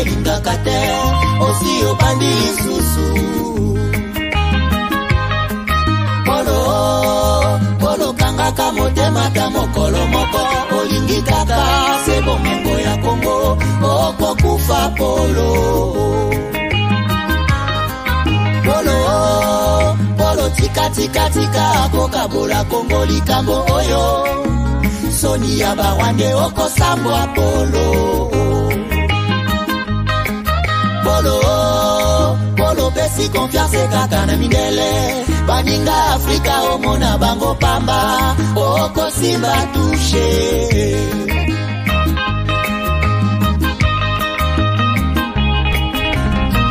lingaka te osi obandi lisusu polo kangaka motema ta mokolo moko olingi kaka se bomengo ya Kongo okokufa polo tika kokabola Kongo likambo oyo soni ya bawande okosambwa polo pesi confiance kaka na mindele baninga Afrika omona bango pamba okosimba touche.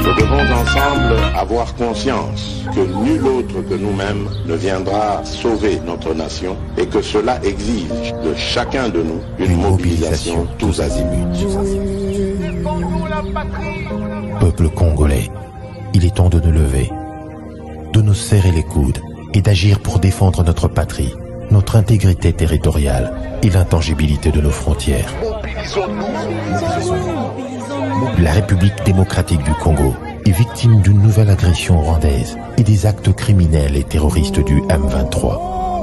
Nous devons ensemble avoir conscience que nul autre que nous-mêmes ne viendra sauver notre nation et que cela exige de chacun de nous une mobilisation tous azimuts. Peuple congolais, il est temps de nous lever, de nous serrer les coudes et d'agir pour défendre notre patrie, notre intégrité territoriale et l'intangibilité de nos frontières. La République démocratique du Congo est victime d'une nouvelle agression rwandaise et des actes criminels et terroristes du M23.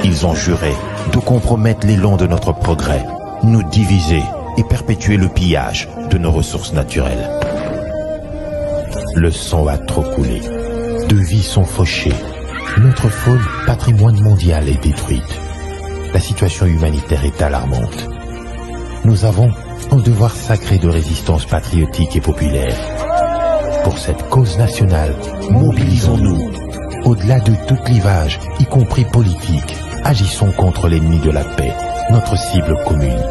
Ils ont juré de compromettre l'élan de notre progrès, nous diviser et perpétuer le pillage de nos ressources naturelles. Le sang a trop coulé, de vies sont fauchées, notre faune patrimoine mondial est détruite. La situation humanitaire est alarmante. Nous avons un devoir sacré de résistance patriotique et populaire. Pour cette cause nationale, mobilisons-nous. Au-delà de tout clivage, y compris politique, agissons contre l'ennemi de la paix, notre cible commune.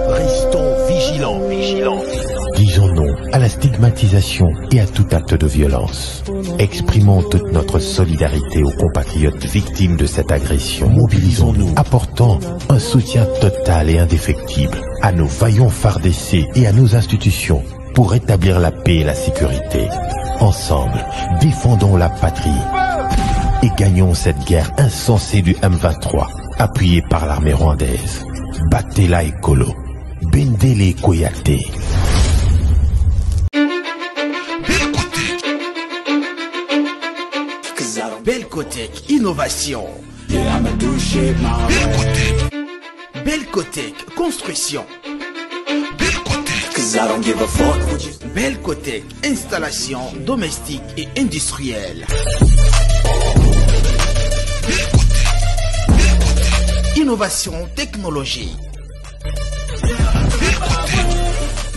Restons vigilants. Disons non à la stigmatisation et à tout acte de violence. Exprimons toute notre solidarité aux compatriotes victimes de cette agression. Mobilisons-nous, apportant un soutien total et indéfectible à nos vaillants FARDC et à nos institutions pour rétablir la paix et la sécurité. Ensemble, défendons la patrie et gagnons cette guerre insensée du M23, appuyée par l'armée rwandaise. Battez-la écolo, Bendele Koyate. Belcotech Innovation. Belcotech Construction. Belcotech Installation domestique et industrielle. Innovation technologique.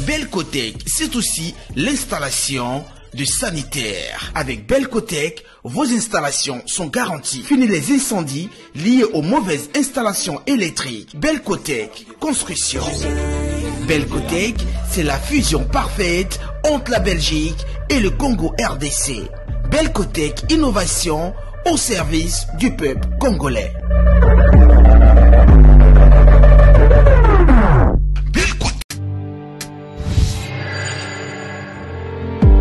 Belcotech, c'est aussi l'installation de sanitaire. Avec Belcotech, vos installations sont garanties. Fini les incendies liés aux mauvaises installations électriques. Belcotech Construction. Belcotech, c'est la fusion parfaite entre la Belgique et le Congo RDC. Belcotech Innovation au service du peuple congolais.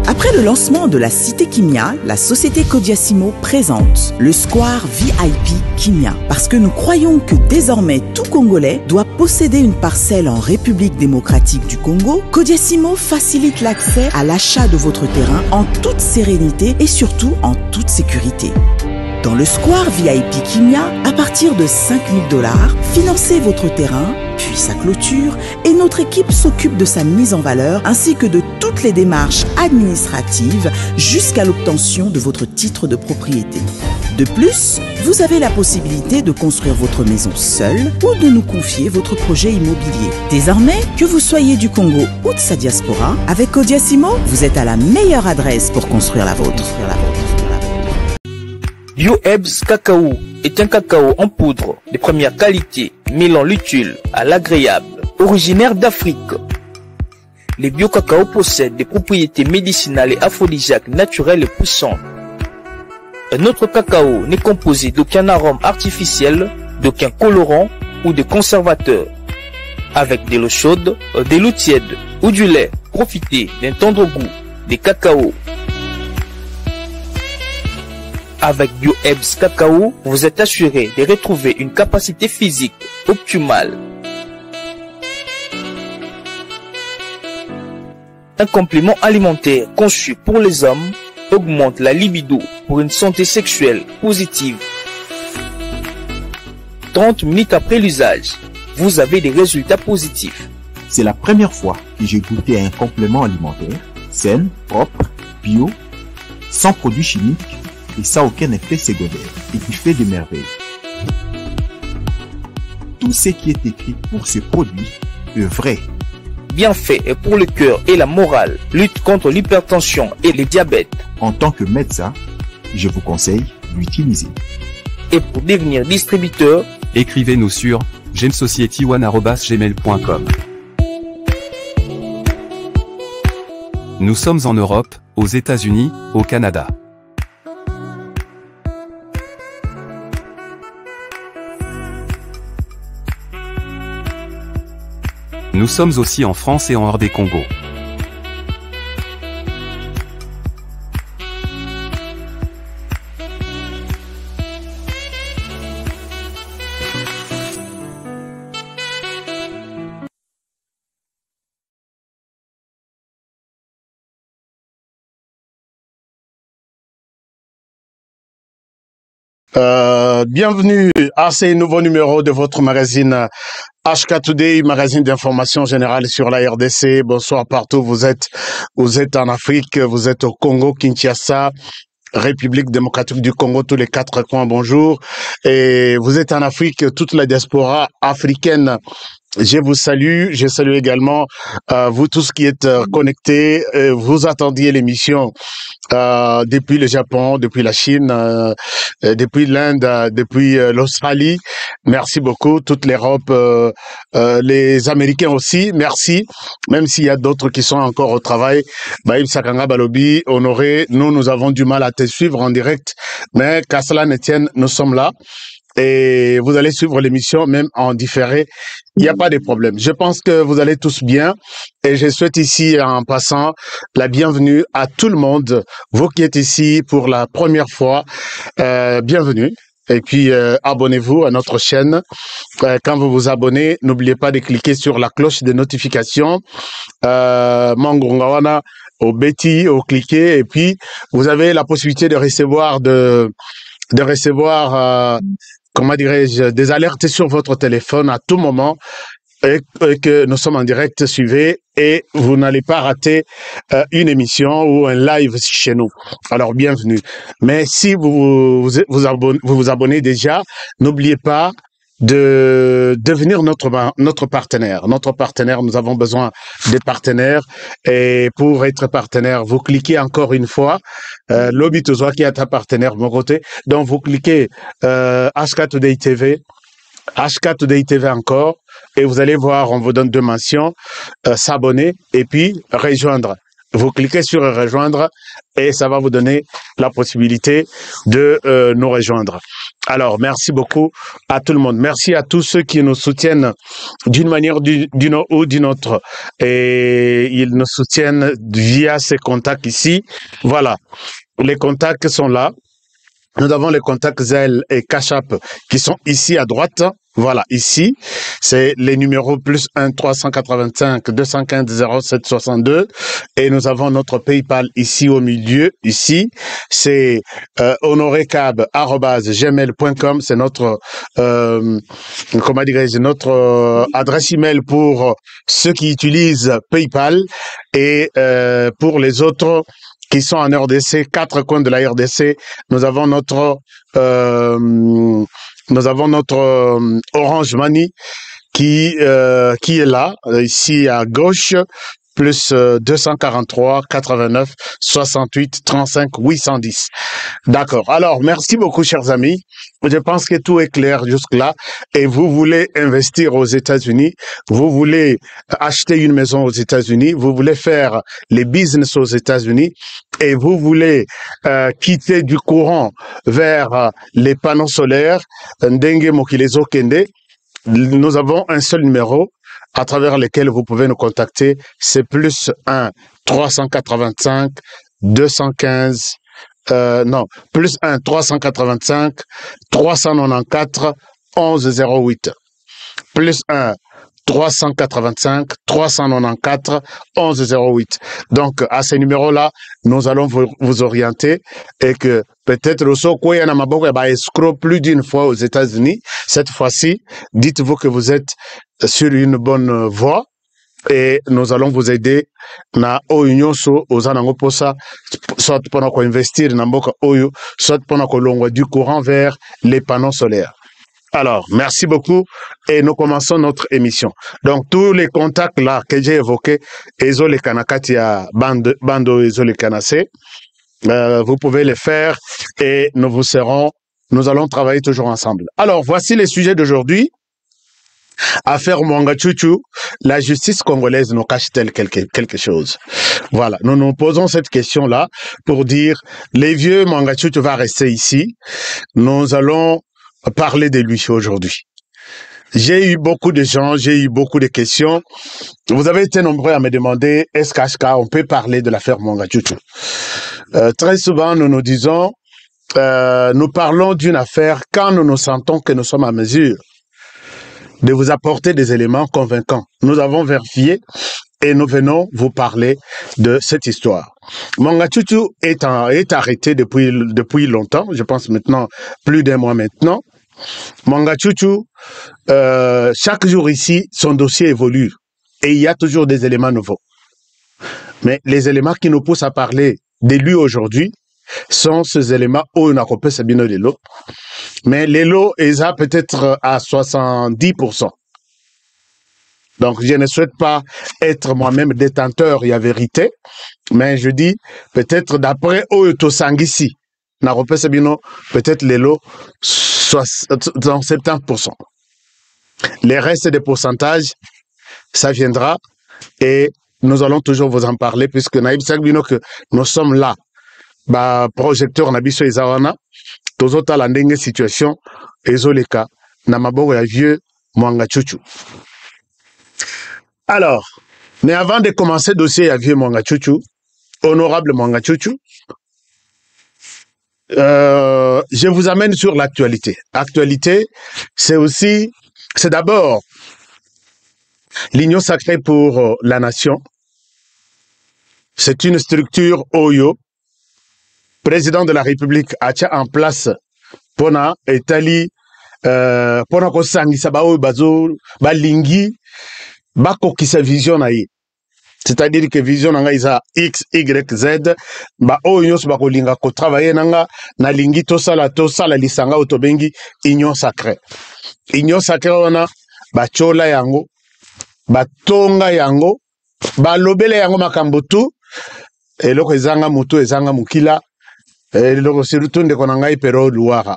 Après le lancement de la Cité Kimia, la société Kodiasimo présente le Square VIP Kimia. Parce que nous croyons que désormais tout Congolais doit posséder une parcelle en République démocratique du Congo, Kodiasimo facilite l'accès à l'achat de votre terrain en toute sérénité et surtout en toute sécurité. Dans le Square VIP Kimia, à partir de 5 000 $, financez votre terrain, puis sa clôture, et notre équipe s'occupe de sa mise en valeur ainsi que de toutes les démarches administratives jusqu'à l'obtention de votre titre de propriété. De plus, vous avez la possibilité de construire votre maison seule ou de nous confier votre projet immobilier. Désormais, que vous soyez du Congo ou de sa diaspora, avec Kodiasimo, vous êtes à la meilleure adresse pour construire la vôtre. Bio-Ebs Cacao est un cacao en poudre de première qualité, mêlant l'utile à l'agréable, originaire d'Afrique. Les bio-cacao possèdent des propriétés médicinales et aphrodisiaques naturelles et puissantes. Un autre cacao n'est composé d'aucun arôme artificiel, d'aucun colorant ou de conservateur. Avec de l'eau chaude, de l'eau tiède ou du lait, profitez d'un tendre goût des cacao. Avec Bio-Ebs Cacao, vous êtes assuré de retrouver une capacité physique optimale. Un complément alimentaire conçu pour les hommes augmente la libido pour une santé sexuelle positive. 30 minutes après l'usage, vous avez des résultats positifs. C'est la première fois que j'ai goûté un complément alimentaire sain, propre, bio, sans produits chimiques et sans aucun effet secondaire et qui fait des merveilles. Tout ce qui est écrit pour ce produit est vrai. Bienfait est pour le cœur et la morale, lutte contre l'hypertension et le diabète. En tant que médecin, je vous conseille d'utiliser. Et pour devenir distributeur, écrivez-nous sur gemsociety1@gmail.com. Nous sommes en Europe, aux États-Unis, au Canada. Nous sommes aussi en France et en hors des Congo. Bienvenue à ce nouveau numéro de votre magazine HK Today, magazine d'information générale sur la RDC. Bonsoir partout, vous êtes en Afrique, vous êtes au Congo, Kinshasa, République démocratique du Congo, tous les 4 coins, bonjour. Et vous êtes en Afrique, toute la diaspora africaine. Je vous salue, je salue également vous tous qui êtes connectés. Vous attendiez l'émission depuis le Japon, depuis la Chine, depuis l'Inde, depuis l'Australie. Merci beaucoup, toute l'Europe, les Américains aussi, merci. Même s'il y a d'autres qui sont encore au travail. Baïb Sakanga Balobi, Honoré, nous avons du mal à te suivre en direct, mais qu'à cela ne tienne, nous sommes là. Et vous allez suivre l'émission même en différé. Il n'y a pas de problème. Je pense que vous allez tous bien et je souhaite ici en passant la bienvenue à tout le monde. Vous qui êtes ici pour la première fois, bienvenue. Et puis abonnez-vous à notre chaîne. Quand vous vous abonnez, n'oubliez pas de cliquer sur la cloche de notification. Mangongawana au Betty, au cliquer et puis vous avez la possibilité de recevoir comment dirais-je, des alertes sur votre téléphone à tout moment et que nous sommes en direct, suivez et vous n'allez pas rater une émission ou un live chez nous. Alors bienvenue. Mais si vous vous abonnez déjà, n'oubliez pas de devenir notre partenaire. Notre partenaire, nous avons besoin des partenaires et pour être partenaire, vous cliquez encore une fois Lobby Tozoa qui est un partenaire de mon côté. Donc vous cliquez HK Today TV, HK Today TV encore et vous allez voir, on vous donne 2 mentions, s'abonner et puis rejoindre. Vous cliquez sur rejoindre et ça va vous donner la possibilité de nous rejoindre. Alors, merci beaucoup à tout le monde. Merci à tous ceux qui nous soutiennent d'une manière ou d'une autre. Et ils nous soutiennent via ces contacts ici. Voilà, les contacts sont là. Nous avons les contacts Zelle et Cash App qui sont ici à droite. Voilà, ici, c'est les numéros +1 385 215 07 62 et nous avons notre PayPal ici au milieu, ici, c'est honorecab@gmail.com, c'est notre comment dirais-je, notre adresse email pour ceux qui utilisent PayPal et pour les autres qui sont en RDC, 4 coins de la RDC, nous avons notre Orange Money qui est là, ici à gauche, plus 243 89 68 35 810. D'accord. Alors, merci beaucoup, chers amis. Je pense que tout est clair jusque-là. Et vous voulez investir aux États-Unis, vous voulez acheter une maison aux États-Unis, vous voulez faire les business aux États-Unis et vous voulez quitter du courant vers les panneaux solaires, Ndenge Mokilezo Kende, nous avons un seul numéro à travers lesquels vous pouvez nous contacter, c'est +1 385 215 +1 385 394 11 08 +1 385 394 1108. Donc, à ce numéro-là, nous allons vous orienter et que peut-être le Sokoya Namaboko va escroc plus d'une fois aux États-Unis. Cette fois-ci, dites-vous que vous êtes sur une bonne voie et nous allons vous aider na oyo so ozanango posa soit pendant qu'on investir na mboka oyo soit pendant qu'on longwa du courant vers les panneaux solaires. Alors, merci beaucoup et nous commençons notre émission. Donc, tous les contacts là que j'ai évoqués, Ezo le Kanakati à Bando Ezo le Kanase, vous pouvez les faire et nous allons travailler toujours ensemble. Alors, voici les sujets d'aujourd'hui. Affaire Mwanga Chuchu, la justice congolaise nous cache-t-elle quelque chose? Voilà, nous nous posons cette question-là pour dire, les vieux Mwanga Chuchu va rester ici. Nous allons parler de lui aujourd'hui. J'ai eu beaucoup de gens, j'ai eu beaucoup de questions. Vous avez été nombreux à me demander, est-ce qu'HK, on peut parler de l'affaire Mwanga Chuchu? Très souvent, nous nous disons, nous parlons d'une affaire quand nous nous sentons que nous sommes à mesure de vous apporter des éléments convaincants. Nous avons vérifié et nous venons vous parler de cette histoire. Mwanga Chuchu est arrêté depuis longtemps, je pense maintenant plus d'un mois maintenant. Mwanga Chuchu, chaque jour ici, son dossier évolue et il y a toujours des éléments nouveaux. Mais les éléments qui nous poussent à parler de lui aujourd'hui sont ces éléments où on a coupé Sabino de l'eau. Mais les lots, ils ont peut-être à 70%. Donc, je ne souhaite pas être moi-même détenteur, il y a vérité. Mais je dis, peut-être d'après Oyoto Sangisi, n'a coupé Sabino, peut-être les lots, dans 70%. Les restes des pourcentages, ça viendra. Et nous allons toujours vous en parler, puisque Naïb Sabino, que nous sommes là. Bah, projecteur Nabiso Ezawana, tozota la ndenge situation, ezoleka, na maboko ya vieux Mwanga Chuchu. Alors, mais avant de commencer le dossier à vieux Mwanga Chuchu, honorable Mwanga Chuchu, je vous amène sur l'actualité. Actualité, c'est d'abord l'Union sacrée pour la nation. C'est une structure Oyo, président de la République a mis en place pona etali pona ko sangisa ba oyo bazo balingi bakokisa vision na ye, c'est-à-dire que vision nanga isa x y z ba oyo nyonso bakolinga ko travailler nanga na lingi to sala lisanga otobengi union sacrée wana ba chola yango ba tonga yango ba lobele yango makambo tu eloko ezanga mutu ezanga mukila. Le surtout de Konangai Pero Louara.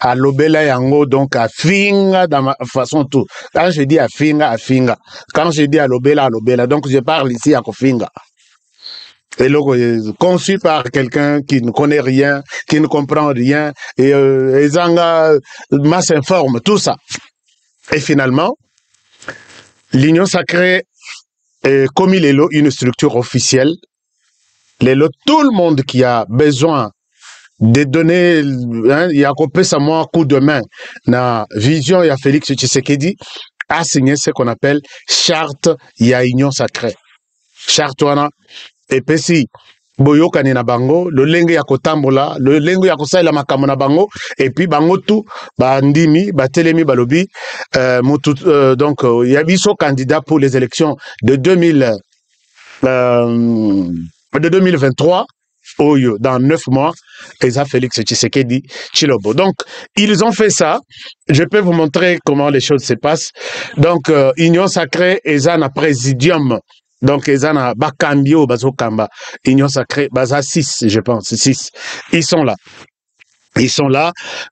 À l'obela yango, donc à finga dans ma façon tout. Quand je dis à finga. Quand je dis à l'obela. Donc je parle ici à Kofinga. Et le conçu par quelqu'un qui ne connaît rien, qui ne comprend rien, et Zanga m'informe, tout ça. Et finalement, l'Union sacrée, comme il est là, une structure officielle, tout le monde qui a besoin de donner, il y a coupé ça moi coup de main, na vision, il y a Félix Tshisekedi a signé ce qu'on appelle charte, il y a union sacrée. Charte wana, et puis si, boyo kanina bango, le lenge ya kotambola, le lenge ya kosaila makambo na bango, et puis bango tout, ba ndimi, ba telemi balobi, donc il y a biso candidat pour les élections de 2023, dans 9 mois, Eza Félix Tshisekedi Chilobo. Donc, ils ont fait ça. Je peux vous montrer comment les choses se passent. Donc, Union Sacrée, Eza na Présidium. Donc, Eza na Bakambio, Bazokamba. Union Sacrée, Baza 6, je pense, 6. Ils sont là.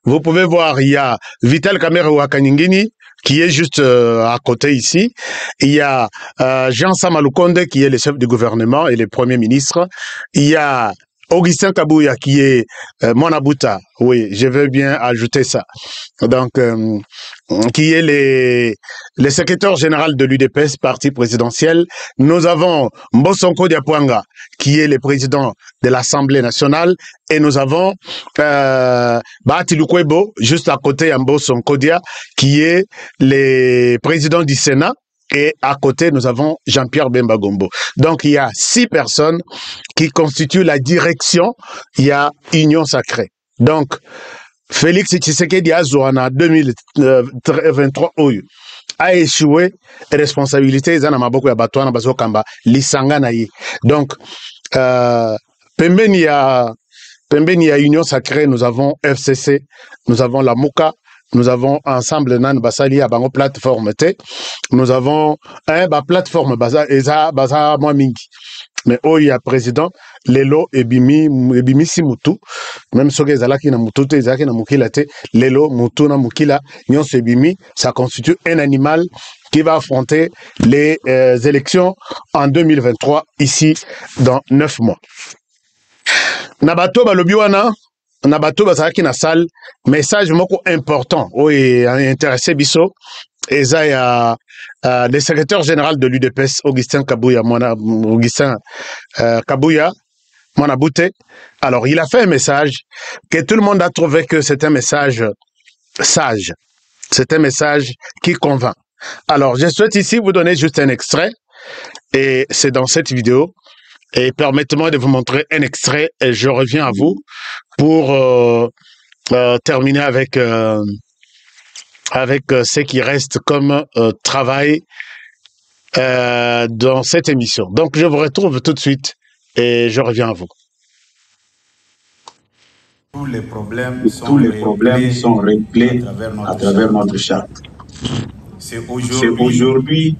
Vous pouvez voir, il y a Vital Kamerhe Wakanyingini, qui est juste à côté ici. Il y a Jean Samalukonde, qui est le chef du gouvernement et le premier ministre. Il y a Augustin Kabouya, qui est Monabuta. Oui, je veux bien ajouter ça. Donc, qui est le secrétaire général de l'UDPS, parti présidentiel. Nous avons Mbosonko Diapwanga, qui est le président de l'Assemblée nationale. Et nous avons Bahati Lukwebo, juste à côté, Mbosonko Dia, qui est le président du Sénat. Et à côté, nous avons Jean-Pierre Bemba Gombo. Donc, il y a 6 personnes qui constituent la direction. Il y a Union Sacrée. Donc, Félix Tshisekedi Azouana 2023 a échoué. Responsabilité, ils en ont beaucoup à Batouana, Bazokamba, Lisanga Naï. Donc, Pembeni à Union Sacrée, nous avons FCC, nous avons la Mouka, nous avons ensemble Nan Basali à Bango plateforme T, nous avons plateforme Baza Moamingi. Mais il y a président Lelo Ebimi Simutu, même si Zalaki na Mutu, Zalaki na Mukila te, Lelo Mutu na Mukila, Nyon Sebimi, ça constitue un animal qui va affronter les élections en 2023 ici dans 9 mois. Nabato Balobiwana, Nabato Bazaki na salle, message moko important, oui, intéressé Bisso, et ça y a le secrétaire général de l'UDPS, Augustin Kabouya, Monabouté. Alors, il a fait un message que tout le monde a trouvé que c'est un message sage. C'est un message qui convainc. Alors, je souhaite ici vous donner juste un extrait, et c'est dans cette vidéo. Et permettez-moi de vous montrer un extrait, et je reviens à vous pour terminer avec ce qui reste comme travail dans cette émission. Donc, je vous retrouve tout de suite et je reviens à vous. Tous les problèmes sont réglés à travers notre charte. C'est aujourd'hui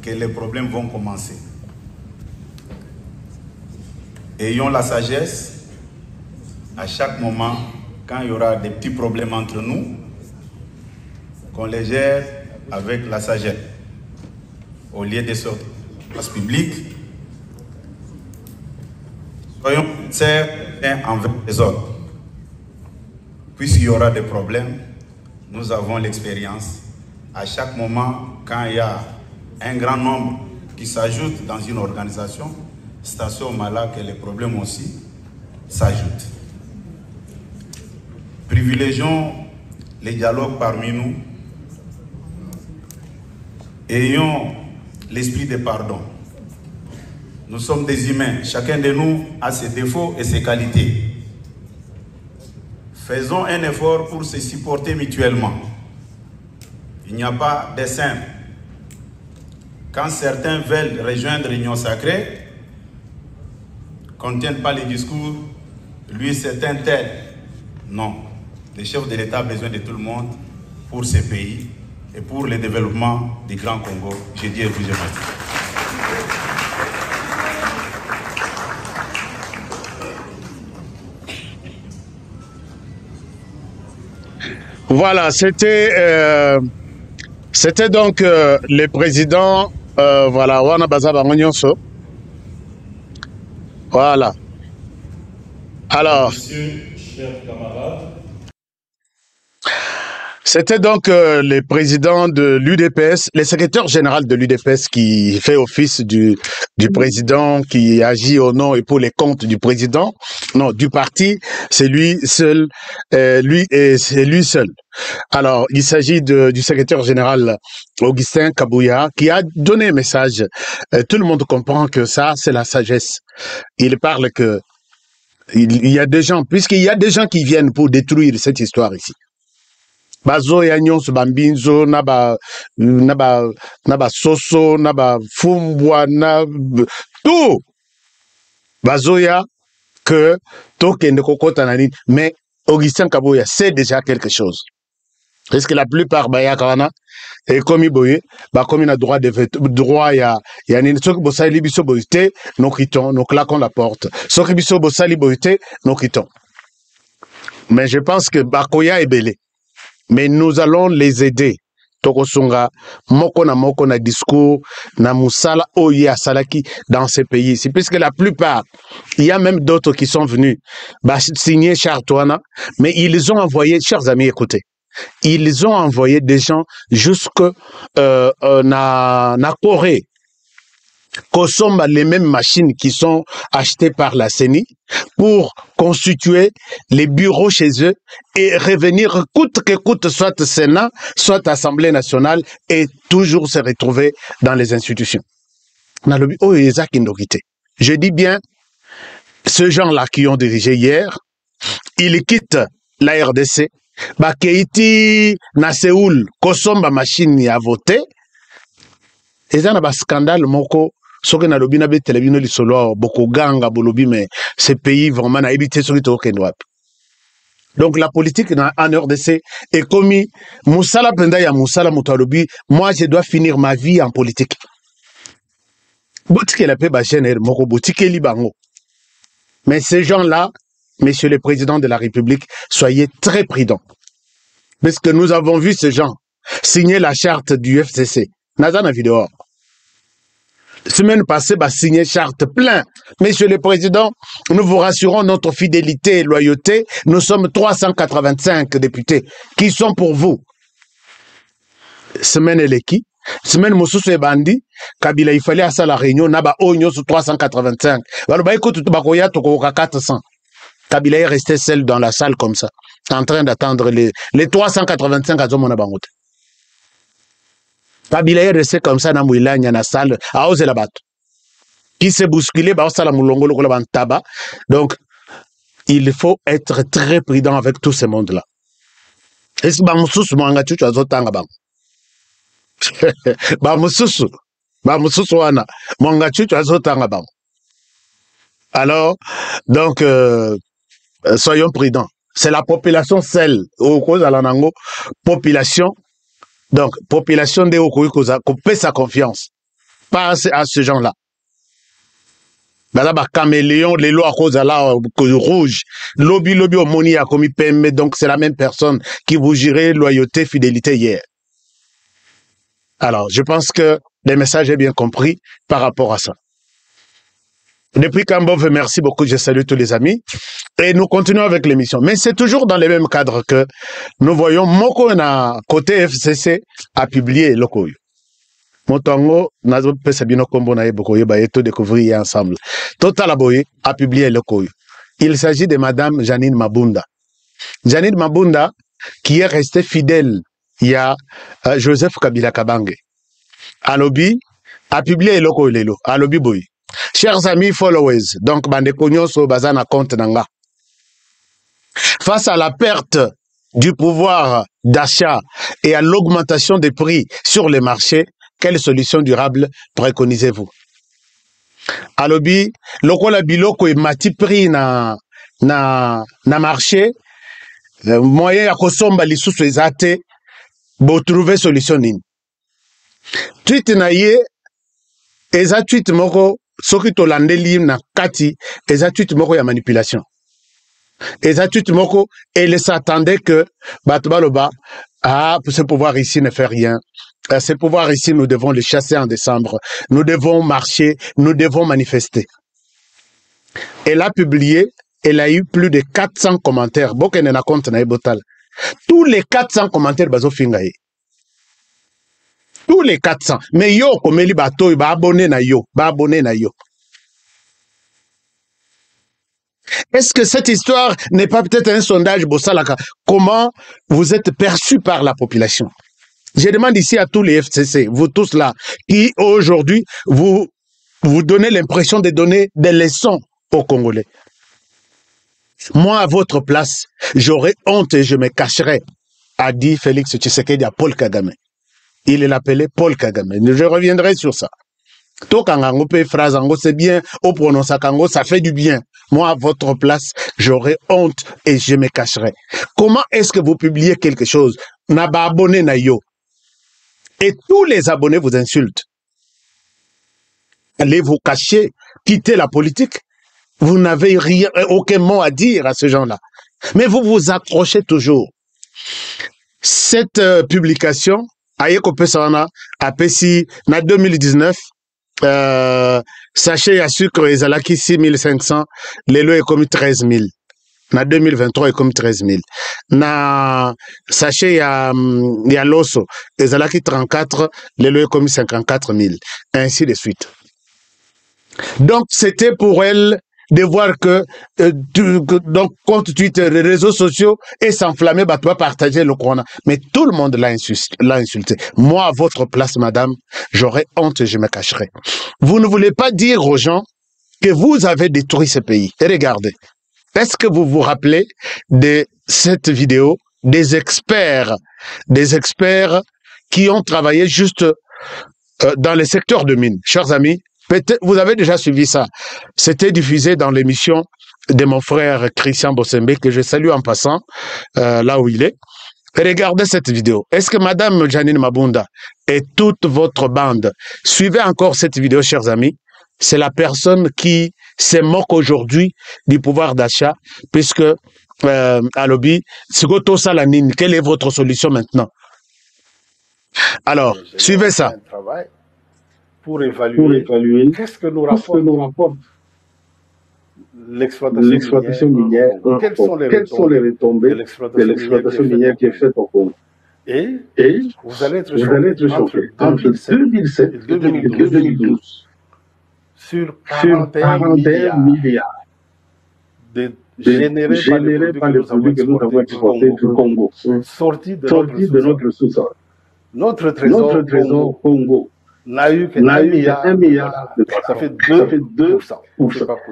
que les problèmes vont commencer. Ayons la sagesse, à chaque moment, quand il y aura des petits problèmes entre nous, qu'on les gère avec la sagesse. Au lieu de sortir de la place publique, soyons sincères envers les autres. Puisqu'il y aura des problèmes, nous avons l'expérience. À chaque moment, quand il y a un grand nombre qui s'ajoute dans une organisation, c'est à ce moment-là que les problèmes aussi s'ajoutent. Privilégions les dialogues parmi nous. Ayons l'esprit de pardon. Nous sommes des humains. Chacun de nous a ses défauts et ses qualités. Faisons un effort pour se supporter mutuellement. Il n'y a pas de saint. Quand certains veulent rejoindre l'Union Sacrée, qu'on ne tienne pas les discours, lui c'est un tel. Non. Le chef de l'État a besoin de tout le monde pour ce pays et pour le développement du Grand Congo. J'ai dit et vous, je remercie. Voilà, c'était donc le président, voilà, Wana Bazaba Nyonso. Voilà. Alors, Monsieur, chers camarades, c'était donc le président de l'UDPS, le secrétaire général de l'UDPS qui fait office du président, qui agit au nom et pour les comptes du président, non, du parti, c'est lui seul, c'est lui seul. Alors, il s'agit du secrétaire général Augustin Kabouya qui a donné un message. Tout le monde comprend que ça, c'est la sagesse. Il parle que il y a des gens, puisqu'il y a des gens qui viennent pour détruire cette histoire ici. Bazo ya nyonso bambinzo naba soso naba fumbwa na tout bazoya que tokende kokota na nini, mais Augustin Kabouya c'est déjà quelque chose. Parce que la plupart baya kana et comme iboye ba comme na droit ya nini soki bosali biso boité nous quittons, nous claquons la porte. Soki biso bosali boité nous quittons. Mais je pense que Bakoya est belé. Mais nous allons les aider. Tokosunga, moko na discours, na musala oya salaki dans ces pays. C'est puisque la plupart, il y a même d'autres qui sont venus, signer Chartouana, mais ils ont envoyé, chers amis, écoutez, ils ont envoyé des gens jusque na Corée. consomment les mêmes machines qui sont achetées par la CENI pour constituer les bureaux chez eux et revenir coûte que coûte, soit Sénat, soit Assemblée nationale, et toujours se retrouver dans les institutions. Je dis bien, ces gens-là qui ont dirigé hier, ils quittent la RDC, Keiti na Séoul, Kosomba machine à voter, et ça n'a pas scandale, moko, soki na lobi na betele bino lisolo boko ganga bolobi, mais ce pays vraiment na évité soki to kenwap. Donc la politique en RDC est commis musala penda ya musala mutalobi, moi je dois finir ma vie en politique. Botike la pe ba génère moko botike li bango. Mais ces gens-là, Monsieur le Président de la République, soyez très prudents. Parce que nous avons vu ces gens signer la charte du FCC. Nazana vidéo. Semaine passée, signer charte plein. Monsieur le Président, nous vous rassurons notre fidélité et loyauté. Nous sommes 385 députés qui sont pour vous. Semaine Eleki, semaine Moussoussou et Bandi, Kabila, il fallait à ça la réunion, Naba Onyo sur 385. Alors, écoute, Bakoya, Tokoka 400. Kabila est resté seul dans la salle comme ça, en train d'attendre les 385 à Zomona Bangote. Kabila est resté comme ça dans la salle, à Ose la batte. Qui s'est bousculé, donc, il faut être très prudent avec tout ce monde-là. Est-ce que Mwangachu, tu as zotanga bang? Wana, Mwangachu, tu as zotanga bang. Alors, donc, soyons prudents. C'est la population celle au cause à l'anango, population. Donc, population de Okoïkoza, qu'on paie sa confiance. Pas à ce genre-là. Là, caméléon, les lois à cause à la rouge. Lobby au moni a commis PME, donc c'est la même personne qui vous jurait loyauté, fidélité hier. Alors, je pense que le message est bien compris par rapport à ça. Depuis Kambov, merci beaucoup, je salue tous les amis. Et nous continuons avec l'émission. Mais c'est toujours dans les mêmes cadres que nous voyons Moko na côté FCC a publié Lokoyo. Motongo, Nazo Pesabino Kombo na Ebokoyo, Bayeto découvrir ensemble. Total Aboye a publié Lokoyo. Il s'agit de Madame Janine Mabunda. Janine Mabunda, qui est restée fidèle, il y a Joseph Kabila Kabange. Alobi a publié Lokoyo Lelo. Alobi Boy. Chers amis followers, donc bande so bazana compte nanga. Face à la perte du pouvoir d'achat et à l'augmentation des prix sur les marchés, quelle solution durable préconisez-vous? Alobi, lokola biloko e mati prix na marché, moyen ya kosomba lisusu ezate, bo trouver solution nini. Tweet na ye, eza tweet moko, soki to landeli na kati, eza tweet moko ya manipulation. Eza tweet moko, elle s'attendait que Batbaloba, ce pouvoir ici ne fait rien. Ce pouvoir ici, nous devons le chasser en décembre. Nous devons marcher, nous devons manifester. Elle a publié, elle a eu plus de 400 commentaires. Bokene na compte na ebotal. Tous les 400 commentaires bazo fingaye. Tous les 400. Mais yo, comme li bato, ba abonné na yo. Est-ce que cette histoire n'est pas peut-être un sondage Bossalaka? Comment vous êtes perçus par la population? Je demande ici à tous les FCC, vous tous là, qui aujourd'hui vous donnez l'impression de donner des leçons aux Congolais. Moi, à votre place, j'aurais honte et je me cacherais, a dit Félix Tshisekedi à Paul Kagame. Il l'appelait Paul Kagame. Je reviendrai sur ça. Tokangango pe phrase ango, c'est bien, au prononce kango, ça fait du bien. Moi, à votre place, j'aurais honte et je me cacherais. Comment est-ce que vous publiez quelque chose? Naba abonné na yo. Et tous les abonnés vous insultent. Allez vous cacher, quitter la politique. Vous n'avez rien, aucun mot à dire à ces gens-là. Mais vous vous accrochez toujours. Cette publication, Ayeko Pesana, a Pessi, na 2019, sachet à sucre et zalaki 6500, les lots est commis 13 000. Na 2023 est comme 13 000. Na sachet ya l'osso, et zalaki 34, les lots est commis 54 000. Ainsi de suite. Donc, c'était pour elle de voir que, donc, compte Twitter, les réseaux sociaux, et s'enflammer, bah, tu vas partager le corona. Mais tout le monde l'a insulté. Moi, à votre place, madame, j'aurais honte et je me cacherais. Vous ne voulez pas dire aux gens que vous avez détruit ce pays. Et regardez. Est-ce que vous vous rappelez de cette vidéo des experts qui ont travaillé juste dans le secteur de mines? Chers amis, peut-être vous avez déjà suivi ça. C'était diffusé dans l'émission de mon frère Christian Bossembe, que je salue en passant, là où il est. Regardez cette vidéo. Est-ce que Madame Janine Mabunda et toute votre bande suivez encore cette vidéo, chers amis? C'est la personne qui se moque aujourd'hui du pouvoir d'achat, puisque à lobby, quelle est votre solution maintenant? Alors, suivez ça. Pour évaluer qu'est-ce que nous rapporte l'exploitation minière, quelles sont les retombées de l'exploitation minière qui est faite au Congo. Et vous allez être choqués entre 2007 et 2012 sur 41 milliards générés par les produits que nous avons exportés du Congo, sortis de notre sous-sol. Notre trésor Congo n'a eu qu'un milliard de dollars. Ça fait 2%.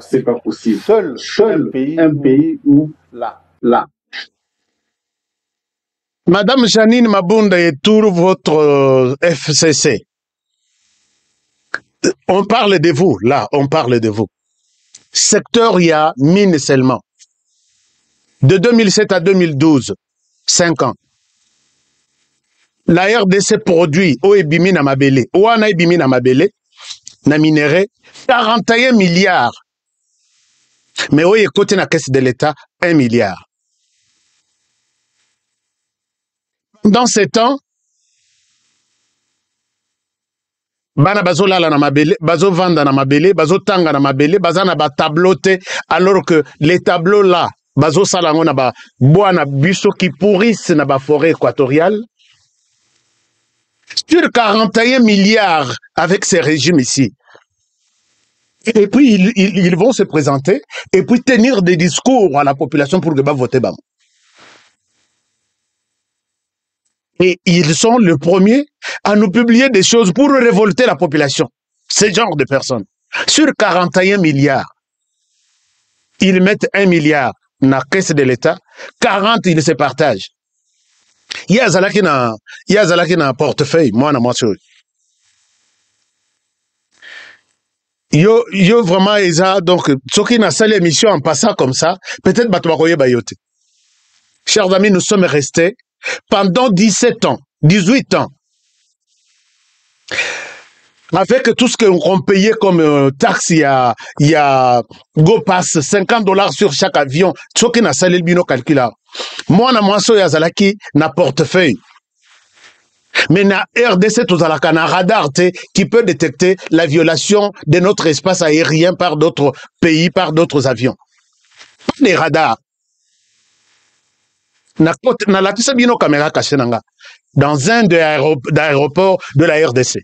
C'est pas possible. Seul un pays où là. Madame Janine Mabunda et tout votre FCC, on parle de vous, là, on parle de vous. Secteur, il y a mine seulement. De 2007 à 2012, 5 ans. La RDC produit au Ebimi na Mabele, au Ana Ebimi na Mabele, na minéré, 41 milliards. Mais au côté na caisse de l'État, 1 milliard. Dans ces temps, bana bazo lala na mabele, bazo vanda na mabele, bazo tanga na mabele, baza na ba tableau te, alors que les tableaux là, bazo salango na ba bois na biso qui pourrissent na ba forêt équatoriale. Sur 41 milliards avec ces régimes ici. Et puis, ils vont se présenter et puis tenir des discours à la population pour que va voter. Et ils sont le premier à nous publier des choses pour révolter la population. Ce genre de personnes. Sur 41 milliards, ils mettent 1 milliard dans la caisse de l'État, 40 ils se partagent. Il y a Zalaki na portefeuille, moi na moi. Yo vraiment Isa, donc ceux qui n'a pas l'émission en passant comme ça, peut-être Batoakoye Bayote. Chers amis, nous sommes restés pendant 17 ans, 18 ans, avec tout ce qu'on payait comme taxe, il y a GoPass, $50 sur chaque avion, ceux qui n'a pas le bino calcula. Moi, na moi, soya Zalaki, na portefeuille. Mais na RDC, tout à la radar qui peut détecter la violation de notre espace aérien par d'autres pays, par d'autres avions. Pas des radars. Na la tisa bino caméra cachée dans un des aéroports de la RDC.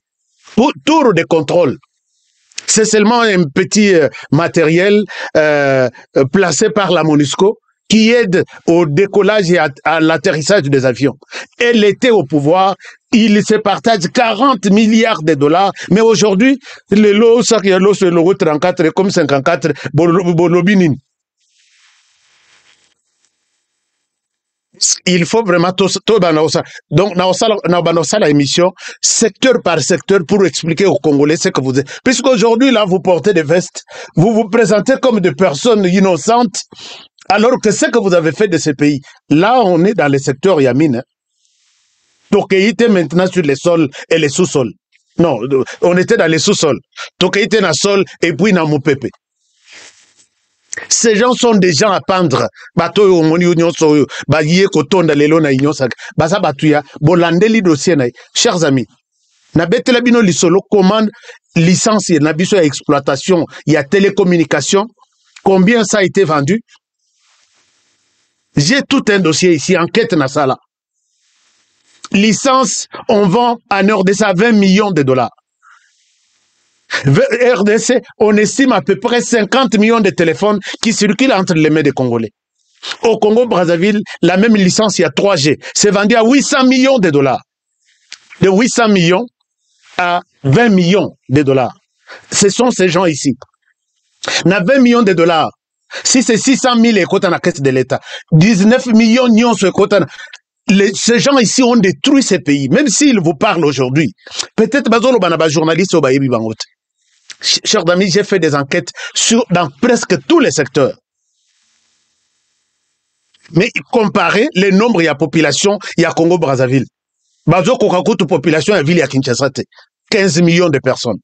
Pour tour de contrôle. C'est seulement un petit matériel placé par la MONUSCO qui aide au décollage et à l'atterrissage des avions. Elle était au pouvoir, il se partage 40 milliards de dollars, mais aujourd'hui, le lot, c'est le lot 34 comme 54, bolobinin. Il faut vraiment tout donc dans la émission secteur par secteur pour expliquer aux Congolais ce que vous êtes. Puisqu'aujourd'hui là vous portez des vestes, vous vous présentez comme des personnes innocentes, alors que ce que vous avez fait de ces pays, là on est dans le secteur Yamine. Donc il était maintenant sur les sols et les sous-sols. Non, on était dans les sous-sols. Donc il était dans le sol et puis dans mon pépé. Ces gens sont des gens à pendre. Bato omoni union so ba yé kotonda lelo na union sak. Basa batuya bolandeli dossier na. Chers amis, na betela bino lisolo commande licence na biso ya exploitation, il y a télécommunication. Combien ça a été vendu? J'ai tout un dossier ici, enquête na sala. Licence, on vend à Nord de ça 20 millions de dollars. RDC, on estime à peu près 50 millions de téléphones qui circulent entre les mains des Congolais. Au Congo-Brazzaville, la même licence, il y a 3G. C'est vendu à 800 millions de dollars. De 800 millions à 20 millions de dollars. Ce sont ces gens ici. On a 20 millions de dollars. Si c'est 600 000 écoutes dans la caisse de l'État, 19 millions de écoutes. Ces gens ici ont détruit ces pays, même s'ils vous parlent aujourd'hui. Peut-être que journaliste chers amis, j'ai fait des enquêtes dans presque tous les secteurs. Mais comparez les nombres, il y a population, il y a Congo-Brazzaville. Bazo Kokakutu population, il y a ville à Kinshasa, 15 millions de personnes.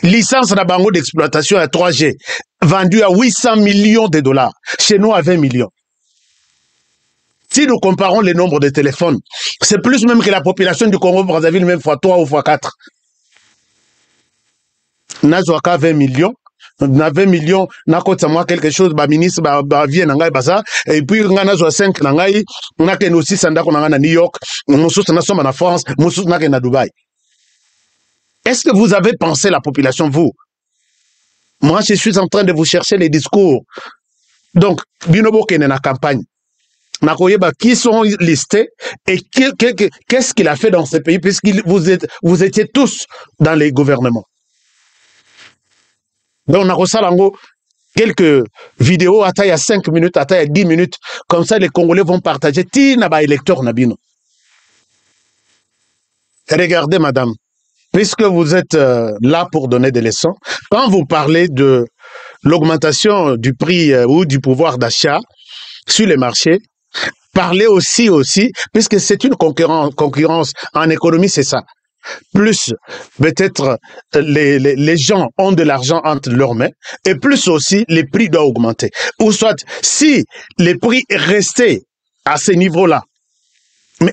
Licence na bango d'exploitation à 3G, vendue à 800 millions de dollars. Chez nous, à 20 millions. Si nous comparons les nombres de téléphones, c'est plus même que la population du Congo-Brazzaville, même fois 3 ou fois 4. Nazouaka 20 millions. Na 20 millions, na kota moi quelque chose, ba ministre, ba vient nangai basa, et puis on a 5 nangai, on a que nous 6 sanda qu'on a na New York, on sous na somme en France, on sous na que na Dubaï. Est-ce que vous avez pensé la population, vous? Moi, je suis en train de vous chercher les discours. Donc, Binobo Kene na campagne. Qui sont listés et qu'est-ce qu'il a fait dans ce pays puisque vous étiez tous dans les gouvernements. Donc on a reçu quelques vidéos, il y a 5 minutes, il y a 10 minutes, comme ça les Congolais vont partager. Tina électeur Nabino. Regardez madame, puisque vous êtes là pour donner des leçons, quand vous parlez de l'augmentation du prix ou du pouvoir d'achat sur les marchés, parlez aussi, puisque c'est une concurrence en économie, c'est ça. Plus, peut-être, les gens ont de l'argent entre leurs mains, et plus aussi, les prix doivent augmenter. Ou soit, si les prix restaient à ce niveau-là,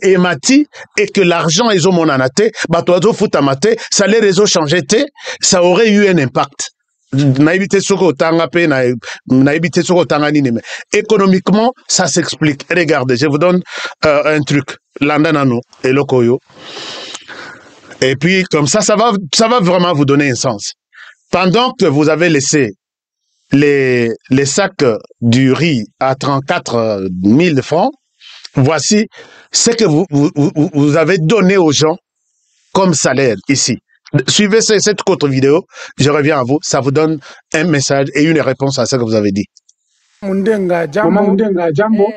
et mati, et que l'argent est au monanaté, ça les réseaux changé, ça aurait eu un impact. Économiquement, ça s'explique. Regardez, je vous donne un truc. Landanano et Lokoyo. Et puis, comme ça va vraiment vous donner un sens. Pendant que vous avez laissé les sacs du riz à 34 000 francs, voici ce que vous avez donné aux gens comme salaire ici. Suivez cette courte vidéo, je reviens à vous, ça vous donne un message et une réponse à ce que vous avez dit. Mundenga Jambo.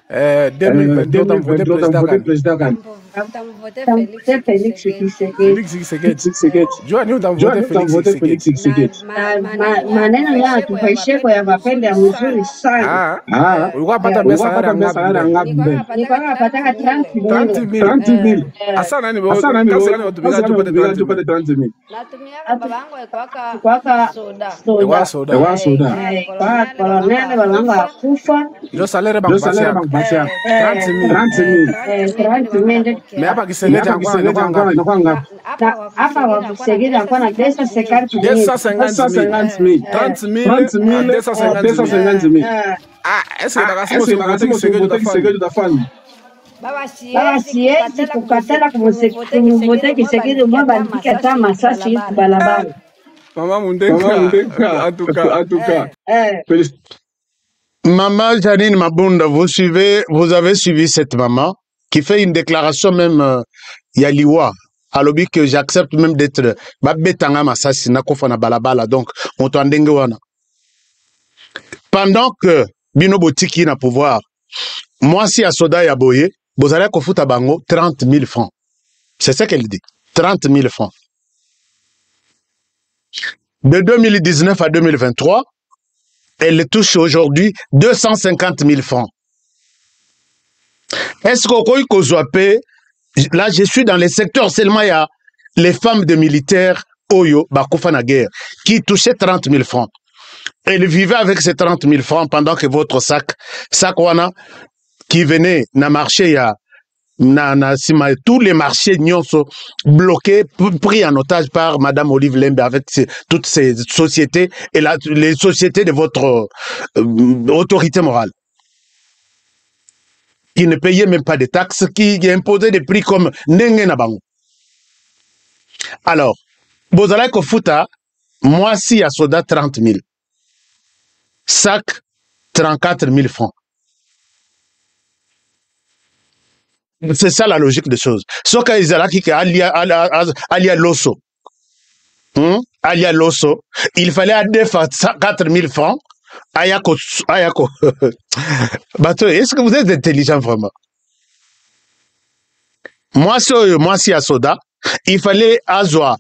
2022 président Khan. Félix Tshisekedi. Joani utamvote Félix Tshisekedi. Maneno ya tufaisheko ya mapende ya mzuri sana. Ulikuwa pata msaada ngapi? Nilikuwa napata 30,000. Asana ni kazi gani watupiga tupate 30,000? Natumia baba yangu kwa soda. Kwa soda. Kwa kolonel baba yangu akufa. Ndio salaire bank basia. 30,000. Mais hapa Kisegeti hapa wa Kisegeti anakuwa na 250,000. 250,000. 250,000. Est-ce que Kisegeti utafanya? Baba siwezi kukatala kumvote Kisegeti mwa bandika hata masasi balabala. Mama Mundenga, en tout cas. Maman Janine Mabunda, vous avez suivi cette maman qui fait une déclaration même Yaliwa. Alobi que j'accepte même d'être babetanga masasi na kofana balabala donc on t'endenge wana. Pendant que Bino Botiki na pouvoir, moi si à Soda Yaboye, vous allez kofuta bango 30 000 francs. C'est ça qu'elle dit. 30 000 francs. De 2019 à 2023, elle touche aujourd'hui 250 000 francs. Est-ce que là, je suis dans les secteurs, seulement il y a les femmes de militaires, Oyo, Bakoufa na guerre, qui touchaient 30 000 francs. Elle vivait avec ces 30 000 francs pendant que votre sac wana, qui venait na marché, il y a tous les marchés sont bloqués, pris en otage par Madame Olive Lembe avec toutes ces sociétés et les sociétés de votre autorité morale. Qui ne payaient même pas de taxes, qui imposaient des prix comme Nenge Nabango. Alors, Bozala Kofuta, moi si à soda 30 000. Sac 34 000 francs. C'est ça la logique des choses. Sauf qu'ils ont qui alia l'osso. Alia l'osso. Il fallait à 4 000 francs. Ayako. Bateau, est-ce que vous êtes intelligent vraiment? Moi si à soda, il fallait azoa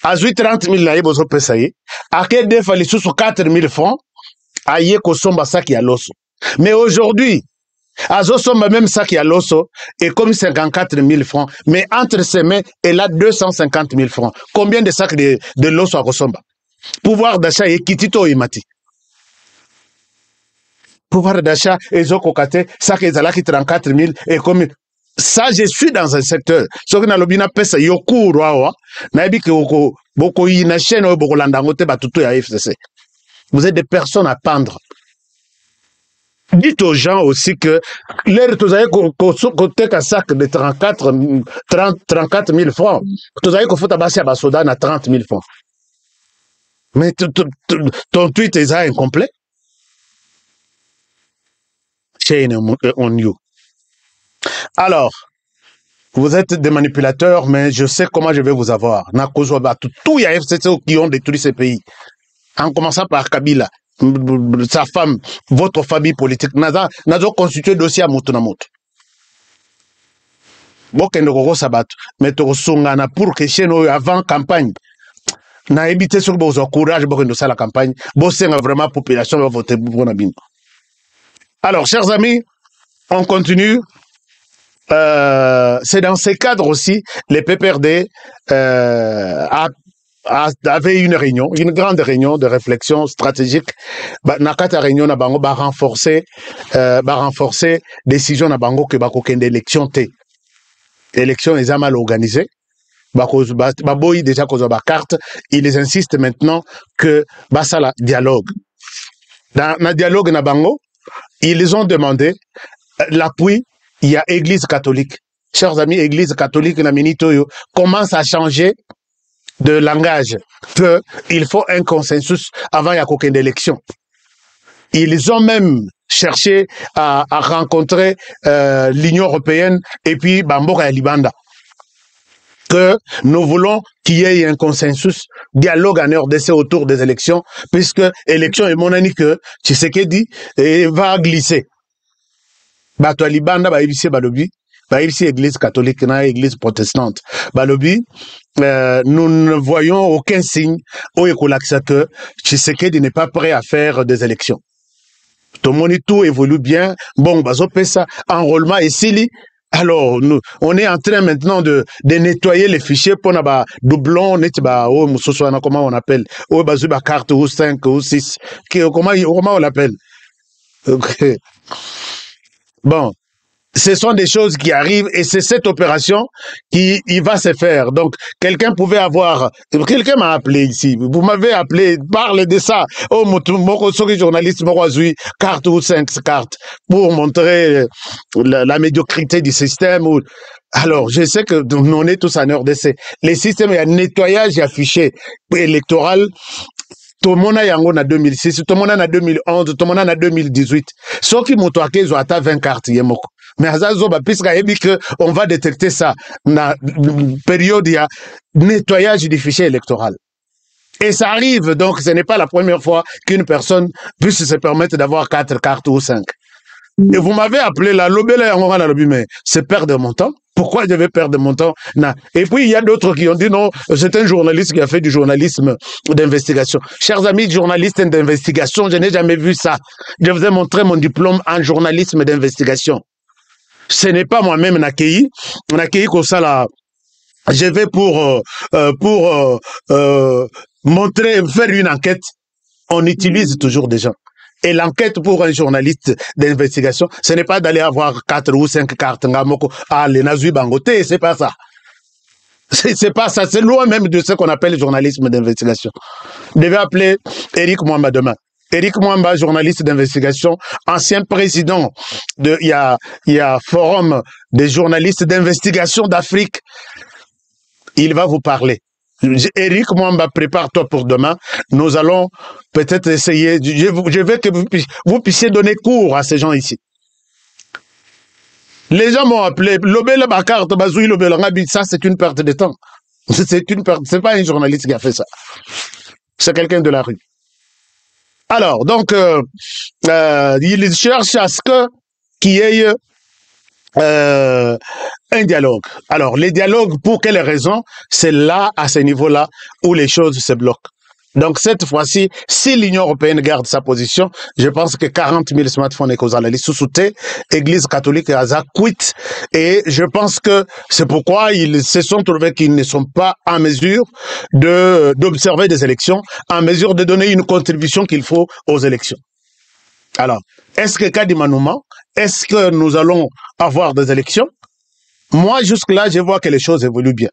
30 000 naïbes aux pesaï. À quel il fallait sous 4 000 francs. Ayeko somba sac à l'osso. Mais aujourd'hui, Azo somba même sac à l'osso est comme 54 000 francs. Mais entre ses mains, elle a 250 000 francs. Combien de sacs de l'osso à Kosomba? Pouvoir d'achat est kitito imati. Pouvoir d'achat est zokokate, sac est zalaki 34 000 et comme ça, je suis dans un secteur. Ce que n'alobina pesa yoku roawa, naibi ke boko ina chaîne boko landangote batutu ya FCC. Vous êtes des personnes à pendre. Dites aux gens aussi que l'air vous avez côté un sac de 34 000 francs. Vous avez qu'il faut tabasser à Basodan à 30 000 francs. Mais ton tweet est incomplet. On you. Alors, vous êtes des manipulateurs, mais je sais comment je vais vous avoir. Tout y a FCC qui ont détruit ces pays. En commençant par Kabila, sa femme, votre famille politique, n'a constitué dossier à Moutonamout. Bokendoko Sabat, mais Torosungana pour que chez nous, avant campagne, n'a évité sur vos courage pour que la campagne, bosser vraiment la population va voter pour Nabim. Alors, chers amis, on continue. C'est dans ces cadres aussi, les PPRD avait une réunion, une grande réunion de réflexion stratégique. Nakata réunion na bango ba renforcer décision na bango que ba kokende élection té. Élection est mal organisée. Ba boy déjà kozo ba carte, ils insistent maintenant que ba ça la dialogue. Dans na dialogue na bango, ils ont demandé l'appui. Il y a Église catholique. Chers amis, Église catholique na minitoyo commence à changer de langage, qu'il faut un consensus avant la coquine d'élection. Ils ont même cherché à rencontrer l'Union européenne et puis Bamboka et Libanda. Que nous voulons qu'il y ait un consensus, dialogue en RDC autour des élections, puisque l'élection est mon ami que Tshisekedi va glisser. Bato Libanda va éviter Balobi. Ici, église catholique, église protestante. Balobi, nous ne voyons aucun signe au Ekolaksa que Tshisekedi n'est pas prêt à faire des élections. Tout le monde tout évolue bien. Bon, Bazopesa, enrôlement et Sili. Alors, nous, on est en train maintenant de nettoyer les fichiers pour na doublon, comment on appelle, ou bazuba carte ou 5 ou 6. Comment on l'appelle? Okay. Bon. Ce sont des choses qui arrivent et c'est cette opération qui va se faire. Donc, quelqu'un m'a appelé ici. Vous m'avez appelé, parlez de ça. Oh, mon journaliste, carte ou 5 cartes pour montrer la médiocrité du système. Alors, je sais que on est tous en RDC. Les systèmes, il y a nettoyage et affiché électoral. Tout le monde a yango na 2006, tout le monde a na 2011, tout le monde a na 2018. Ceux qui m'ont toqué, ils ont atteint 20 cartes. Mais on va détecter ça dans la période il y a nettoyage du fichier électoral. Et ça arrive, donc ce n'est pas la première fois qu'une personne puisse se permettre d'avoir 4 cartes ou 5. Et vous m'avez appelé la lobela mais c'est perdre mon temps. Pourquoi je vais perdre mon temps? Et puis il y a d'autres qui ont dit non, c'est un journaliste qui a fait du journalisme d'investigation. Chers amis, journalistes d'investigation, je n'ai jamais vu ça. Je vous ai montré mon diplôme en journalisme d'investigation. Ce n'est pas moi-même Nakei comme ça là. Je vais pour montrer, faire une enquête. On utilise toujours des gens. Et l'enquête pour un journaliste d'investigation, ce n'est pas d'aller avoir 4 ou 5 cartes. Les Nazui Bangote, c'est pas ça. C'est pas ça. C'est loin même de ce qu'on appelle le journalisme d'investigation. Je vais appeler Eric Mwamba demain. Eric Mwamba, journaliste d'investigation, ancien président il y a Forum des journalistes d'investigation d'Afrique. Il va vous parler. Eric Mwamba, prépare-toi pour demain. Nous allons peut-être essayer. Je veux que vous puissiez donner cours à ces gens ici. Les gens m'ont appelé. Ça, c'est une perte de temps. C'est une perte. C'est pas un journaliste qui a fait ça. C'est quelqu'un de la rue. Alors, donc, il cherche à ce qu'il y ait un dialogue. Alors, les dialogues, pour quelles raisons? C'est là, à ce niveau-là, où les choses se bloquent. Donc, cette fois-ci, si l'Union européenne garde sa position, je pense que 40 000 smartphones et sous-soutés, Église catholique a quitté. Et je pense que c'est pourquoi ils se sont trouvés qu'ils ne sont pas en mesure d'observer des élections, en mesure de donner une contribution qu'il faut aux élections. Alors, est-ce que Kadimanouman, est-ce que nous allons avoir des élections? Moi, jusque-là, je vois que les choses évoluent bien.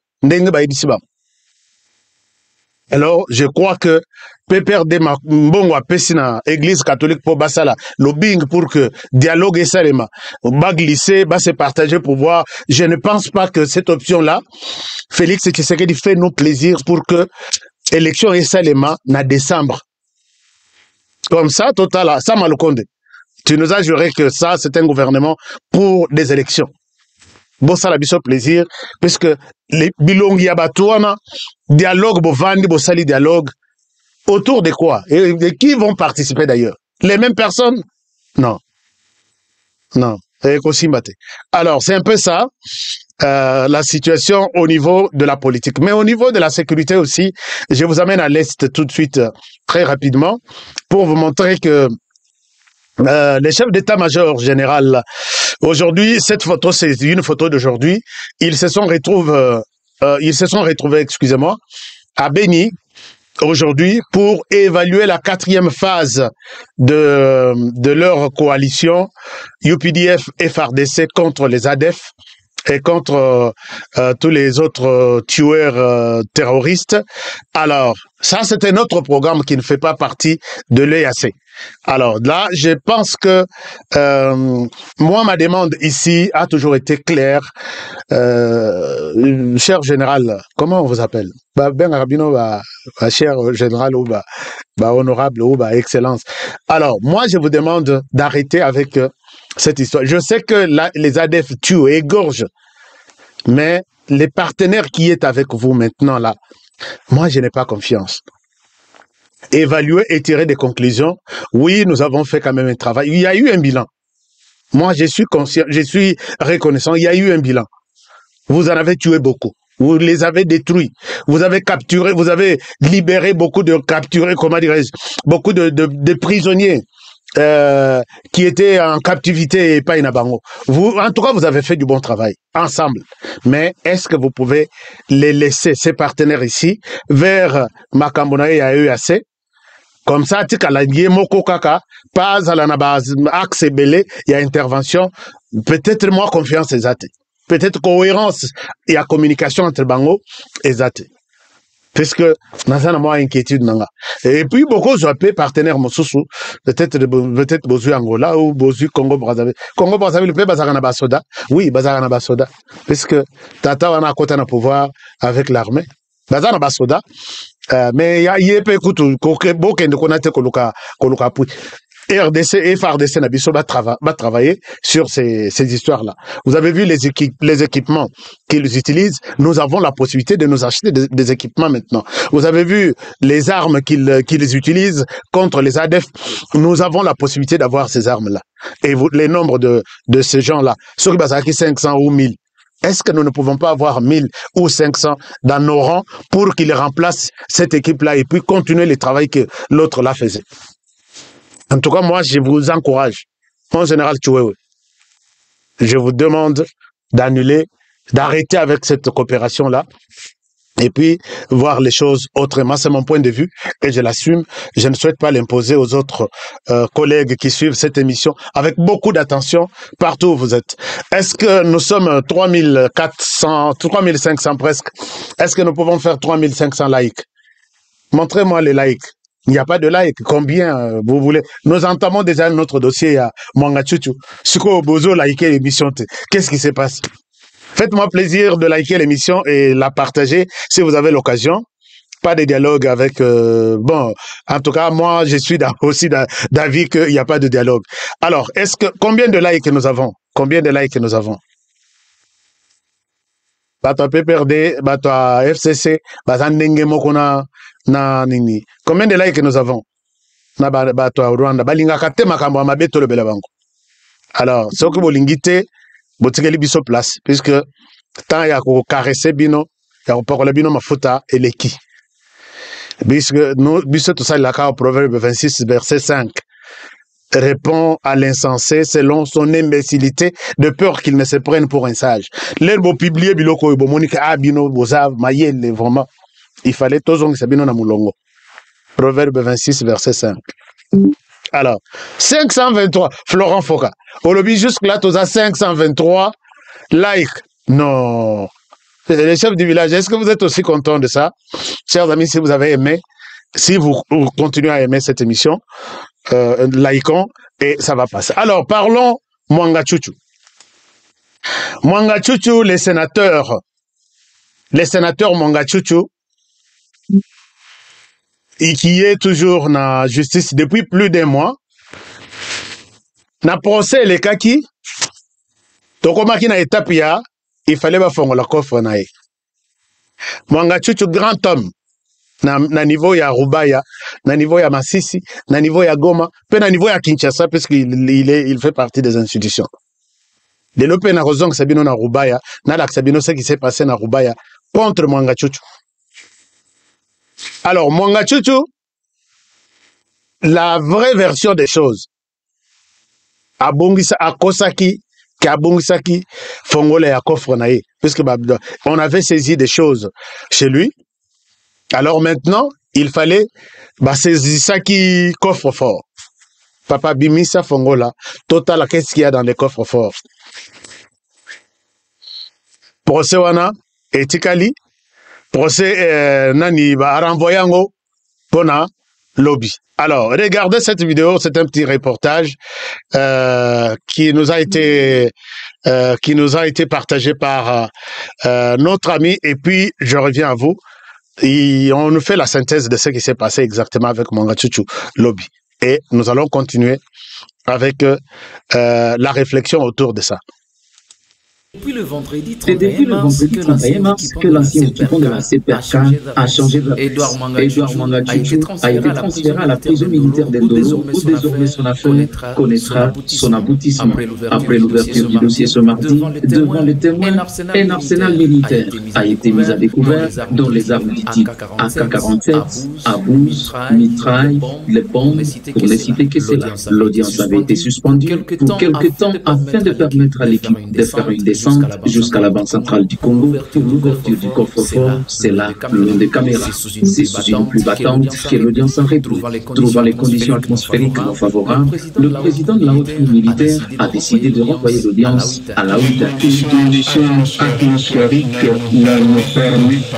Alors, je crois que PPRD Mbongo a Pessina, Église catholique pour Bassala, lobbying pour que dialogue et salema, va glisser, va se partager pour voir. Je ne pense pas que cette option-là, Félix Tshisekedi fait nous plaisir pour que élection et salema na décembre. Comme ça, total, ça m'a le condé. Tu nous as juré que ça, c'est un gouvernement pour des élections. Bon, ça la biso plaisir, puisque les bilongi yabatouana, dialogue, bovandi, bosali dialogue, autour de quoi? Et de qui vont participer d'ailleurs? Les mêmes personnes? Non. Non. Alors, c'est un peu ça, la situation au niveau de la politique. Mais au niveau de la sécurité aussi, je vous amène à l'Est tout de suite, très rapidement, pour vous montrer que les chefs d'état-major général, aujourd'hui, cette photo, c'est une photo d'aujourd'hui. Ils se sont retrouvés, excusez-moi, à Beni, aujourd'hui, pour évaluer la 4e phase de leur coalition UPDF FRDC contre les ADF et contre tous les autres tueurs terroristes. Alors, ça, c'est un autre programme qui ne fait pas partie de l'EAC. Alors là, je pense que moi, ma demande ici a toujours été claire. Cher général, comment on vous appelle? Ben Arabino, cher général, ou honorable, ou excellence. Alors, moi, je vous demande d'arrêter avec cette histoire. Je sais que les ADF tuent et égorgent, mais les partenaires qui est avec vous maintenant là, moi, je n'ai pas confiance. Évaluer et tirer des conclusions. Oui, nous avons fait quand même un travail. Il y a eu un bilan. Moi, je suis conscient, je suis reconnaissant. Il y a eu un bilan. Vous en avez tué beaucoup. Vous les avez détruits. Vous avez capturé, vous avez libéré beaucoup de capturés, comment dirais-je, beaucoup de prisonniers qui étaient en captivité et pas inabango. En tout cas, vous avez fait du bon travail ensemble. Mais est-ce que vous pouvez les laisser, ces partenaires ici, vers Makambona et AEAC? Comme ça, moko kaka, pas à la axe belé, il y a intervention. Peut-être moins confiance exacte. Peut-être cohérence et communication entre Bango exacte. Puisque nous avons moins inquiétude. Et puis beaucoup de partenaires Mosusu, peut-être Bozu Angola ou Bozu Congo Brazzaville. Congo Brazzaville, le Bazarana Basoda. Oui, Bazarana Basoda. Puisque Tata wana côté na pouvoir avec l'armée. Bazarana Basoda. Mais il y a écoute beaucoup de connaître koluka pu. RDC et FARDC Nabiso va travailler sur ces histoires-là. Vous avez vu les équipements qu'ils utilisent. Nous avons la possibilité de nous acheter des équipements maintenant. Vous avez vu les armes qu'ils utilisent contre les ADF. Nous avons la possibilité d'avoir ces armes-là. Et les nombres de ces gens-là, sur qui 500 ou 1000. Est-ce que nous ne pouvons pas avoir 1000 ou 500 dans nos rangs pour qu'ils remplacent cette équipe-là et puis continuer le travail que l'autre là faisait? En tout cas, moi, je vous encourage, mon général Tchouéoué, je vous demande d'annuler, d'arrêter avec cette coopération-là et puis voir les choses autrement. C'est mon point de vue et je l'assume. Je ne souhaite pas l'imposer aux autres collègues qui suivent cette émission avec beaucoup d'attention partout où vous êtes. Est-ce que nous sommes 3400, 3500 presque? Est-ce que nous pouvons faire 3500 likes? Montrez-moi les likes. Il n'y a pas de like. Combien vous voulez? Nous entamons déjà notre dossier à Mwangachuchu. Suko Bozo liker l'émission. Qu'est-ce qui se passe? Faites-moi plaisir de liker l'émission et la partager si vous avez l'occasion. pas de dialogue avec... bon, en tout cas, moi, je suis aussi d'avis qu'il n'y a pas de dialogue. Alors, combien de likes nous avons? Combien de likes nous avons? Bato PPRD, bato FCC, bato Ndenge Mokona, na nini. Combien de likes nous avons? Na bato Rwanda, balinga kate makambo mabeto le belabango. Alors, ce que vous lingite, botikeli biso place, puisque tant ya ko caresser bino, ya ko parler bino mafuta eleki. Puisque nous, biso tout ça, la au Proverbe 26, verset 5, répond à l'insensé selon son imbécilité, de peur qu'il ne se prenne pour un sage. L'herbe publié biloko monique abino bozav mayele vraiment. Il fallait tous que sabino na mulongo. Proverbe 26 verset 5. Alors 523 Florent Foka. Au lobby jusque là tous à 523 like. Non. Les chefs du village, est-ce que vous êtes aussi contents de ça? Chers amis, si vous avez aimé, si vous continuez à aimer cette émission, likons et ça va passer. Alors, parlons Mwanga Chuchu. Mwanga Chuchu, les sénateurs Mwanga Chuchu, et qui est toujours dans la justice depuis plus d'un mois, na procès les kaki, tokomaki na étape ya, il fallait bafongo la coffre na ye. Mwanga Chuchu, grand homme, na niveau ya Rubaya, na niveau ya Masisi, na niveau ya Goma, puis na niveau ya Kinshasa, puisqu'il fait partie des institutions. De l'OP na raison que Sabino na Rubaya, na la Sabino ce qui s'est passé na Rubaya contre Mwanga Chuchu. Alors, Mwanga Chuchu, la vraie version des choses, Abongisa Akosaki, qui Abongisaki, Fongole ya Kofre na ye, puisque on avait saisi des choses chez lui. Alors maintenant, il fallait saisir ça qui coffre fort. Papa Bimisa Fongola, total, qu'est-ce qu'il y a dans les coffres forts? Procès wana, etikali, procès nani ba renvoyango pona lobby. Alors, regardez cette vidéo, c'est un petit reportage qui nous a été partagé par notre ami, et puis je reviens à vous. Et on nous fait la synthèse de ce qui s'est passé exactement avec Mwanga Chuchu Lobby. Et nous allons continuer avec la réflexion autour de ça. Depuis le vendredi 31 mars que l'ancien occupant de la CPRK a changé de Edouard Mwanga Chuchu a été transféré à la prison militaire d'Endolo, où désormais son affaire connaîtra son aboutissement. Après l'ouverture du dossier ce mardi, devant le témoin, un arsenal militaire a été mis à découvert, dont les armes du type AK-47, Abouz, mitraille, les bombes, pour ne citer que cela. L'audience avait été suspendue pour quelque temps afin de permettre à l'équipe de faire une descente jusqu'à la Banque centrale du Congo pour l'ouverture du coffre-fort. C'est là, le long des caméras. C'est sous une pluie battante que l'audience a repris. Trouvant les conditions atmosphériques non favorables, le président de la haute cour militaire a décidé de renvoyer l'audience à la haute. Les conditions atmosphériques ne nous permettent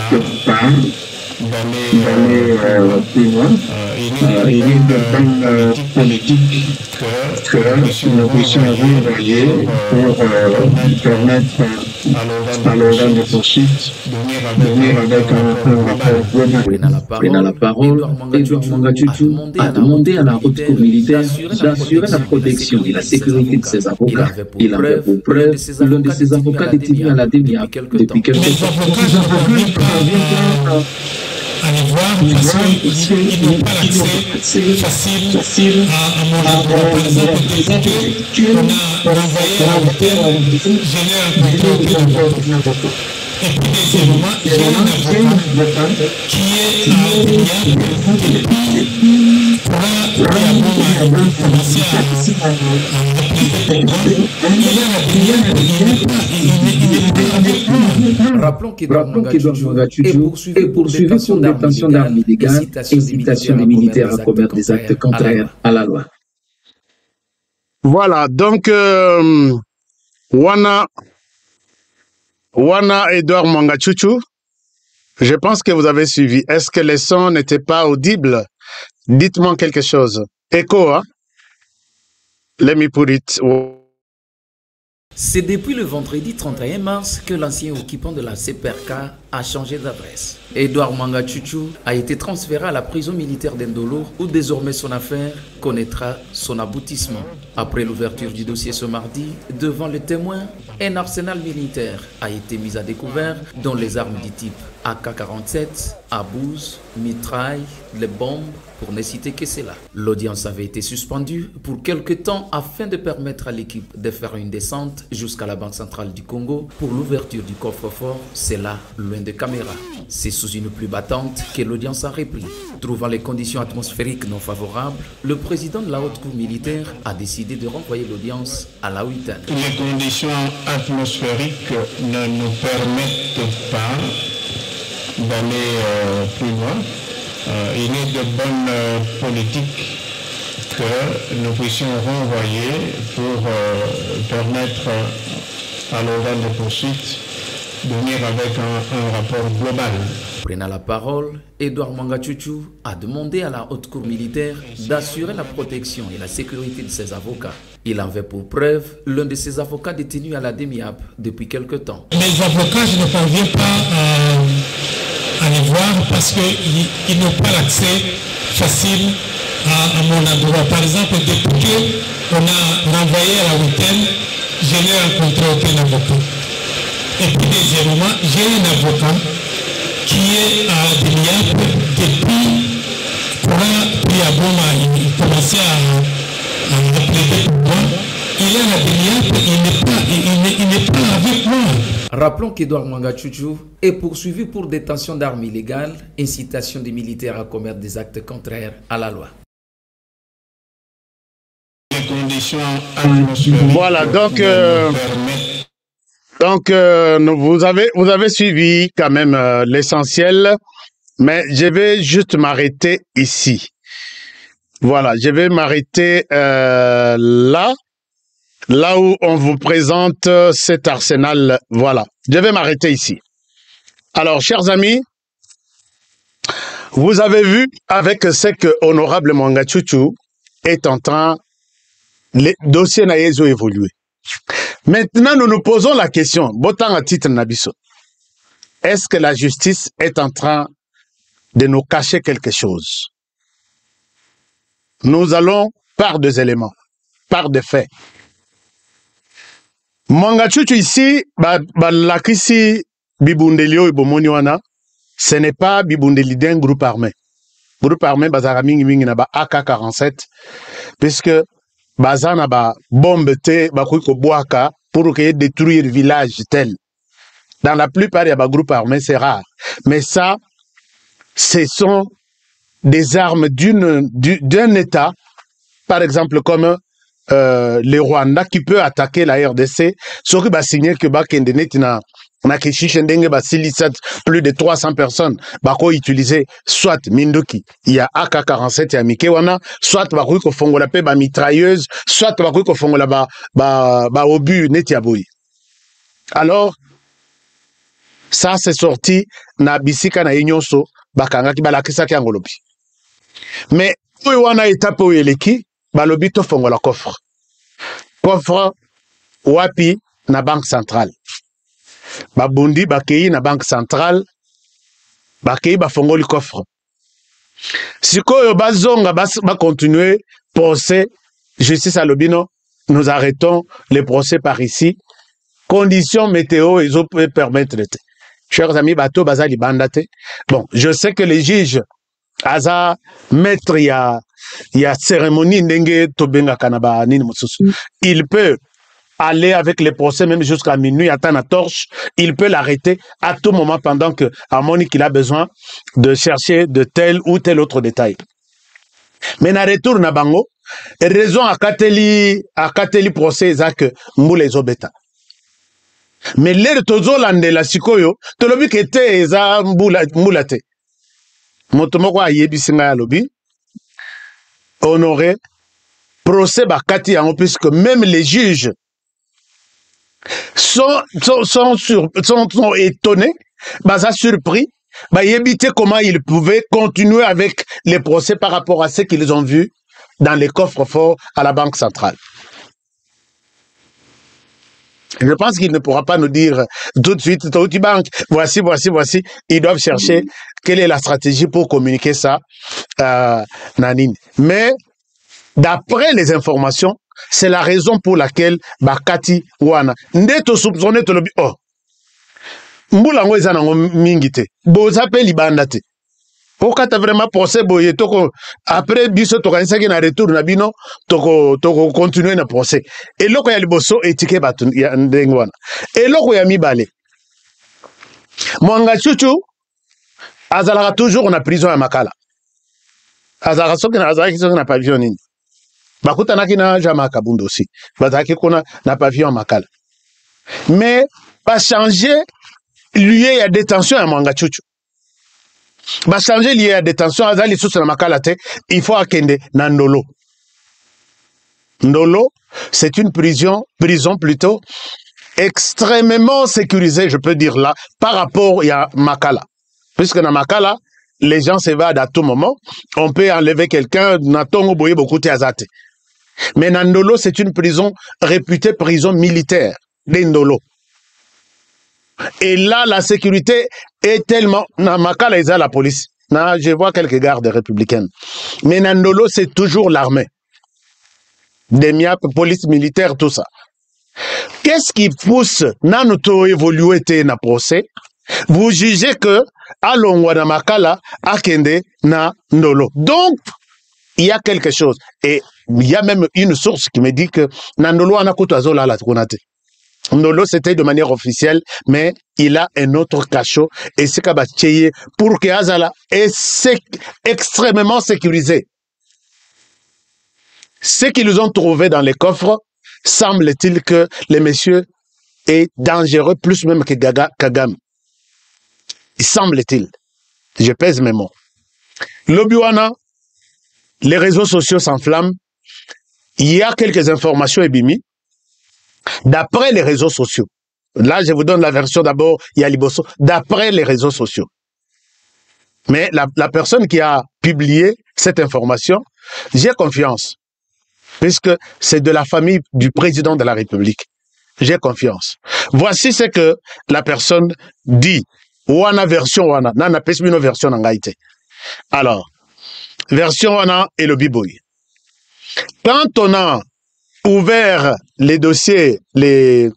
pas d'aller plus loin. Il y a une politique que nous puissions renvoyer pour permettre à l'organe de poursuite de venir avec un rapport. Prenant la parole, Edouard Mwanga Chuchu a demandé à la haute cour militaire d'assurer la protection et la sécurité de ses avocats. Il avait pour preuve l'un de ses avocats détenu à la DEMIA depuis quelques temps. Allez voir, parce qu'il n'y a pas l'accès facile à mon endroit. Des intellectuels pour envoyer à l'hôtel et puis deuxièmement, j'ai un avocat qui est Rappelons qu'Edouard Mwanga Chuchu est poursuivi pour détention d'armes illégales et incitation des militaires à commettre des actes contraires à la loi. Voilà, donc Wana Edouard Mwanga Chuchu, je pense que vous avez suivi. Est-ce que les sons n'étaient pas audibles? Dites-moi quelque chose. Écho, hein? Let me put it. C'est depuis le vendredi 31 mars que l'ancien occupant de la CPRK a changé d'adresse. Edouard Mwangachuchu a été transféré à la prison militaire d'Endolo où désormais son affaire connaîtra son aboutissement. Après l'ouverture du dossier ce mardi, devant les témoins, un arsenal militaire a été mis à découvert dont les armes du type AK-47, abouses, mitrailles, les bombes, pour ne citer que cela. L'audience avait été suspendue pour quelque temps afin de permettre à l'équipe de faire une descente jusqu'à la Banque centrale du Congo pour l'ouverture du coffre-fort, c'est là, loin de caméra. C'est sous une pluie battante que l'audience a repris. Trouvant les conditions atmosphériques non favorables, le président de la haute cour militaire a décidé de renvoyer l'audience à la huitaine. Les conditions atmosphériques ne nous permettent pas d'aller plus loin. Il est de bonne politique que nous puissions renvoyer pour permettre à l'organe de poursuite de venir avec un rapport global. Prenant la parole, Edouard Mwangachuchu a demandé à la haute cour militaire d'assurer la protection et la sécurité de ses avocats. Il en veut pour preuve l'un de ses avocats détenu à la DEMIAP depuis quelque temps. Mes avocats, je ne parviens pas à les voir parce qu'ils n'ont pas l'accès facile à mon endroit. Par exemple, depuis qu'on a renvoyé à la huitaine, je n'ai rencontré aucun avocat. Et puis deuxièmement, j'ai un avocat qui est à DEMIAP depuis il commençait à plaider pour moi. Il est à DEMIAP, il n'est pas avec moi. Rappelons qu'Edouard Mwangachuchu est poursuivi pour détention d'armes illégales, incitation des militaires à commettre des actes contraires à la loi. Voilà, vous avez suivi quand même l'essentiel, mais je vais juste m'arrêter ici. Voilà, je vais m'arrêter là où on vous présente cet arsenal. Voilà, je vais m'arrêter ici. Alors, chers amis, vous avez vu avec ce que Honorable Mwangachuchu est en train, les dossiers n'ont évolué. Maintenant, nous nous posons la question, botan à titre Nabiso, est-ce que la justice est en train de nous cacher quelque chose? Nous allons par deux éléments, par des faits. Mwangachuchu ici, la kisi bibundelio ibomoniwana, ce n'est pas bibundeli d'un groupe armé. Groupe armé bazara mingi na ba AK-47, puisque bazana ba bombe te ba kuiko boaka pour détruire le village tel. Dans la plupart des groupes armés, c'est rare. Mais ça, ce sont des armes d'un État, par exemple comme le Rwanda, qui peut attaquer la RDC, ce qui va signer que plus de 300 personnes bako utiliser soit Minduki, il y a AK-47 et Mikewana, soit bako ko fongola pe ba mitrailleuse, soit bako ko fongola ba obus netiaboui. Alors ça c'est sorti na bisika na inyonso bakanga ki balakisa ki angolobi. Mais oyo wana étape oyo eleki balobi to fongola coffre. Coffre wapi na banque centrale. Babundi bakei na banque centrale bakei bafongoli coffre. Sikoyo bazonga ba continuer procès justice à Lobino, nous arrêtons les procès par ici. Conditions météo ils peuvent permettre de. Chers amis, bateau bazali bandate. Bon, je sais que les juges aza maître il y a cérémonie ndenge tobenga kanaba nini mususu. Il peut aller avec les procès même jusqu'à minuit, attendre la torche, il peut l'arrêter à tout moment pendant que Harmonie qu'il a besoin de chercher de tel ou tel autre détail. Mais na retour na bango, raison à kateli procès que mboule ezobeta. Mais l'air tozo landela sikoyo, tolobi kete eza mboula te. Motomoko ayebisinga ya lobi, honoré, procès bakati yango puisque même les juges sont étonnés, basa surpris, éviter comment ils pouvaient continuer avec les procès par rapport à ce qu'ils ont vu dans les coffres forts à la Banque centrale. Je pense qu'il ne pourra pas nous dire tout de suite, Bank, voici. Ils doivent chercher quelle est la stratégie pour communiquer ça, Nanine. Mais, d'après les informations, c'est la raison pour laquelle Bakati Wana. Ndeto soupçonné to lobi. Oh. Mbula ngweza na mingite. Bozape libandate. Pourquoi t'as vraiment procès boye toko après biso to kanisa ki na retour na bino toko continuer na procès. Et loko ya liboso etike batu ya ndengwana. Et loko ya mibale. Mwanga chuchu azalaka toujours na prison ya Makala. Azalaka soki na pavillon nini. Bakutanaki na Jama Kabundo aussi. Bazaki kuna na pavillon Makala. Mais pas changer lieu à détention à Mwanga chuchu. Ba changer lié à détention azali sous na Makala te, il faut akende na Ndolo. Ndolo, c'est une prison plutôt extrêmement sécurisée, je peux dire là, par rapport à Makala. Puisque dans Makala, les gens s'évadent à tout moment, on peut enlever quelqu'un, na tongo boye beaucoup te azate. Mais Ndolo, c'est une prison réputée prison militaire, Ndolo. Et là, la sécurité est tellement... Dans Makala, il y a la police. Je vois quelques gardes républicaines. Mais Ndolo, c'est toujours l'armée. Des MIAP, police militaire, tout ça. Qu'est-ce qui pousse Nanuto évoluer na procès? Vous jugez que Alongwa na Makala akende na Ndolo. Donc, il y a quelque chose. Et il y a même une source qui me dit que Ndolo anakuto la kunate. Ndolo, c'était de manière officielle, mais il a un autre cachot et c'est Kabatcheye pour que Azala est extrêmement sécurisé. Ce qu'ils ont trouvé dans les coffres, semble-t-il que le monsieur est dangereux, plus même que Kagame. Il semble-t-il. Je pèse mes mots. L'Obiwana, les réseaux sociaux s'enflamment. Il y a quelques informations ébimi. D'après les réseaux sociaux. Là, je vous donne la version d'abord, il y a Liboso. D'après les réseaux sociaux. Mais la personne qui a publié cette information, j'ai confiance. Puisque c'est de la famille du président de la République. J'ai confiance. Voici ce que la personne dit. Wana version wana. Nana pesmino version nangaite. Alors, version wana et le biboy. Quand on a ouvert les dossiers, les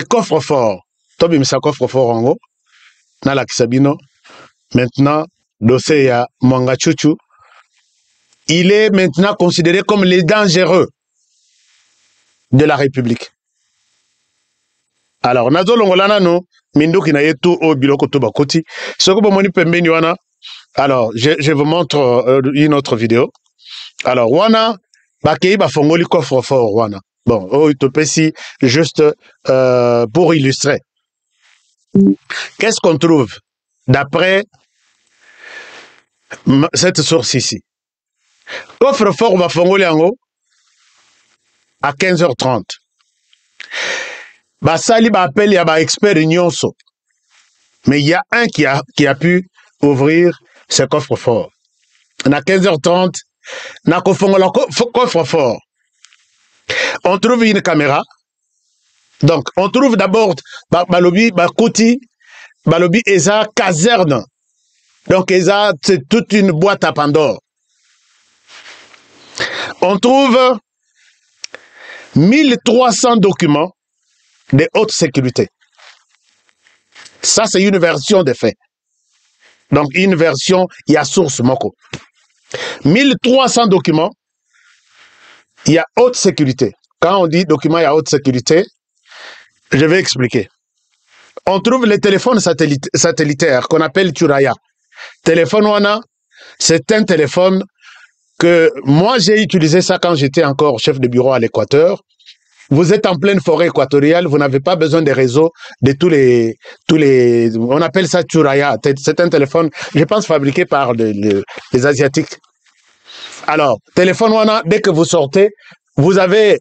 coffres forts, Tobi misa coffre fort en haut, Nala Kisabino, maintenant, dossier ya Mwanga Chuchu, il est maintenant considéré comme les dangereux de la République. Alors, nazo longolana no, minduki na yetu o biloko to bakoti. Soko bomoni pembeni wana. Alors, je vous montre une autre vidéo. Alors, wana, bakei ba fongoli coffre fort wana. Bon, oh, itopesi, juste pour illustrer. Qu'est-ce qu'on trouve d'après cette source ici? Coffre fort va fongoli yango à 15h30. Basali ba appel ya ba expert nyonso. Mais il y a un qui a pu ouvrir ce coffre fort. À 15h30, na kofongola coffre fort. On trouve une caméra. Donc, on trouve d'abord balobi bakouti, balobi eza caserne. Donc, eza c'est toute une boîte à Pandore. On trouve 1300 documents de haute sécurité. Ça, c'est une version des faits. Donc, une version, il y a source Moko. 1300 documents, il y a haute sécurité. Quand on dit document, il y a haute sécurité, je vais expliquer. On trouve les téléphones satellitaires qu'on appelle Turaya. Téléphone Wana, c'est un téléphone que moi, j'ai utilisé ça quand j'étais encore chef de bureau à l'Équateur. Vous êtes en pleine forêt équatoriale, vous n'avez pas besoin des réseaux de tous les, on appelle ça Turaya. C'est un téléphone, je pense, fabriqué par les Asiatiques. Alors, téléphone Wana, dès que vous sortez, vous avez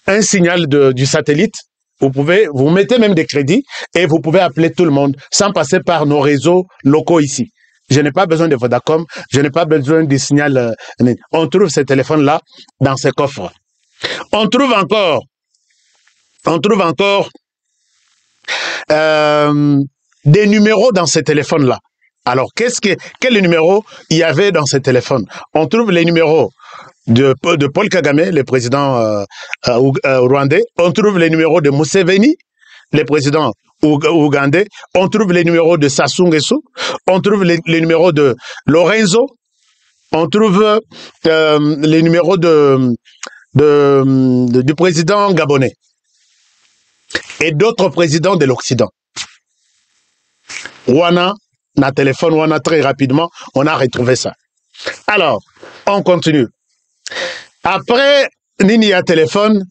un signal du satellite. Vous mettez même des crédits et vous pouvez appeler tout le monde sans passer par nos réseaux locaux ici. Je n'ai pas besoin de Vodacom, je n'ai pas besoin du signal. On trouve ces téléphones-là dans ces coffres. On trouve encore des numéros dans ces téléphones-là. Alors, quel numéro il y avait dans ces téléphones? On trouve les numéros de Paul Kagame, le président rwandais. On trouve les numéros de Museveni, le président ougandais. On trouve les numéros de Sassou Nguesso. On trouve les numéros de Lorenzo. On trouve les numéros du président gabonais et d'autres présidents de l'Occident. Wana, na téléphone, Wana, très rapidement, on a retrouvé ça. Alors, on continue. Après Nini a téléphone,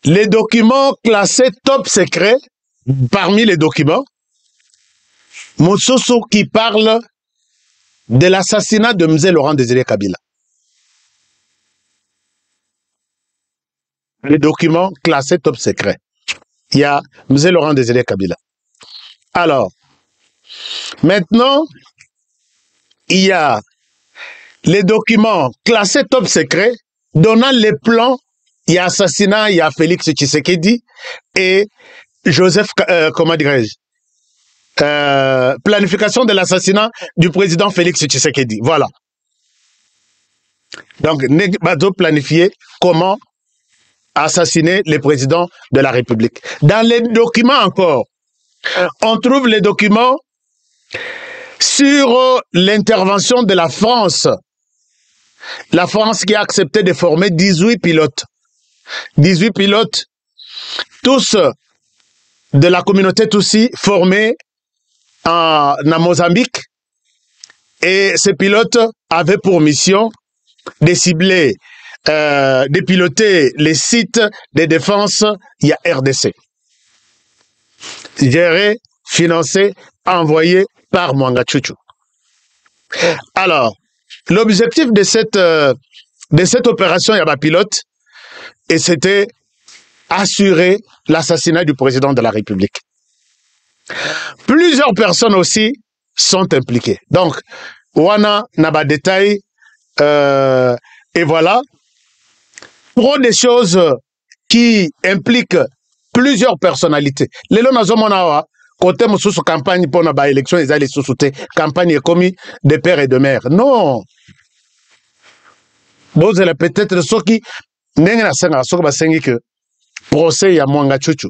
les documents classés top secret, parmi les documents, Moussousou qui parle de l'assassinat de Mzee Laurent Désiré Kabila. Les documents classés top secret. Il y a Mzee Laurent Désiré Kabila. Alors, maintenant, il y a les documents classés top secret donnant les plans. Il y a assassinat, il y a Félix Tshisekedi et Joseph, comment dirais-je, planification de l'assassinat du président Félix Tshisekedi. Voilà. Donc, Bazo planifié comment assassiner les présidents de la République. Dans les documents encore, on trouve les documents sur l'intervention de la France. La France qui a accepté de former 18 pilotes. 18 pilotes, tous de la communauté Tutsi formés en Mozambique. Et ces pilotes avaient pour mission de cibler, de piloter les sites de défense, il y a RDC. Géré, financé, envoyé par Mwanga Tchouchou. Alors, l'objectif de cette opération Yaba Pilote, et c'était assurer l'assassinat du président de la République. Plusieurs personnes aussi sont impliquées. Donc, Wana n'a pas de détail, et voilà. Trop de choses qui impliquent plusieurs personnalités. Lelo nazomonawa, côté mususu campagne pour na ba élection, ils allaient sous-souter campagne commis de père et de mère. Non. Vous allez peut-être ceux qui n'engagent pas ceux qui basengi que procès ya Mwanga Tchouchou.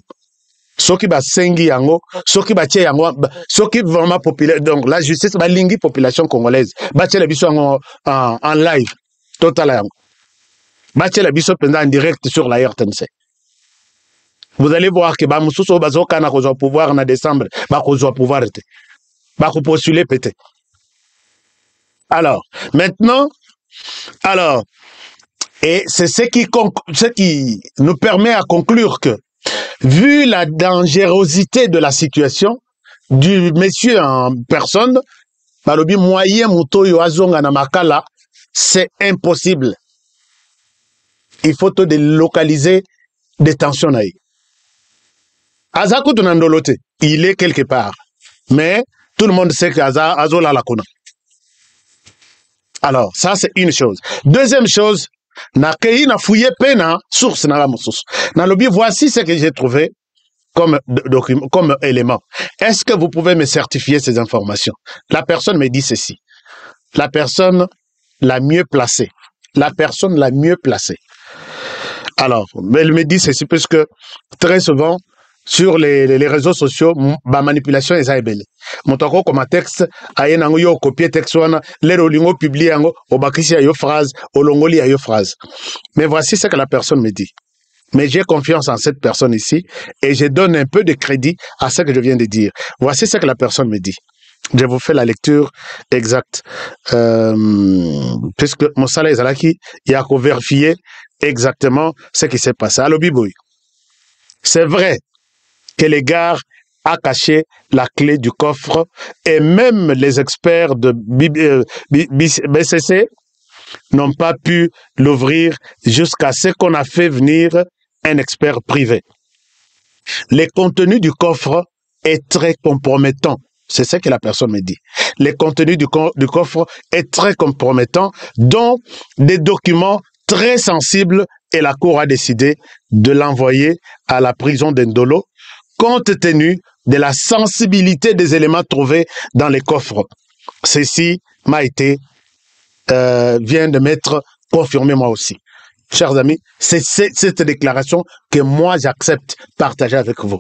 Ceux qui basengi yango, ceux qui batie yango, ceux qui vraiment populaire. Donc la justice ba lingi population congolaise. Batie la biso en live total yango. Batie la biso pendant en direct sur la RTNC. Vous allez voir que Bamususo Bazoka n'a pas pouvoir en décembre, pas pouvoir être. Pas postuler peut-être. Alors, maintenant, et c'est ce qui nous permet à conclure que, vu la dangerosité de la situation, du monsieur en personne, Balobi moyen Mutoyo Azonga Namakala, c'est impossible. Il faut te délocaliser des tensions. Aza Koutounandolote, il est quelque part. Mais tout le monde sait qu'Aza Azola la connaît. Alors, ça c'est une chose. Deuxième chose, na fouillé pena source na la source. Na lobby, voici ce que j'ai trouvé comme document, comme élément. Est-ce que vous pouvez me certifier ces informations? La personne me dit ceci. La personne la mieux placée. La personne la mieux placée. Alors, elle me dit ceci puisque très souvent, sur les réseaux sociaux, la manipulation est aibelle. Mon toko comme texte, aye nango yo copier texte wana, les rolingo publier yango, obakisi ayo phrase, olongoli ayo phrase. Mais voici ce que la personne me dit. Mais j'ai confiance en cette personne ici et je donne un peu de crédit à ce que je viens de dire. Voici ce que la personne me dit. Je vous fais la lecture exacte. Puisque mon salaire est là qui y a vérifié exactement ce qui s'est passé. Allo Biboui. C'est vrai que les gars a caché la clé du coffre et même les experts de BCC n'ont pas pu l'ouvrir jusqu'à ce qu'on a fait venir un expert privé. Le contenu du coffre est très compromettant. C'est ce que la personne me dit. Le contenu du coffre est très compromettant, dont des documents très sensible et la Cour a décidé de l'envoyer à la prison d'Endolo compte tenu de la sensibilité des éléments trouvés dans les coffres. Ceci m'a été, vient de m'être confirmé moi aussi. Chers amis, c'est cette déclaration que moi j'accepte partager avec vous.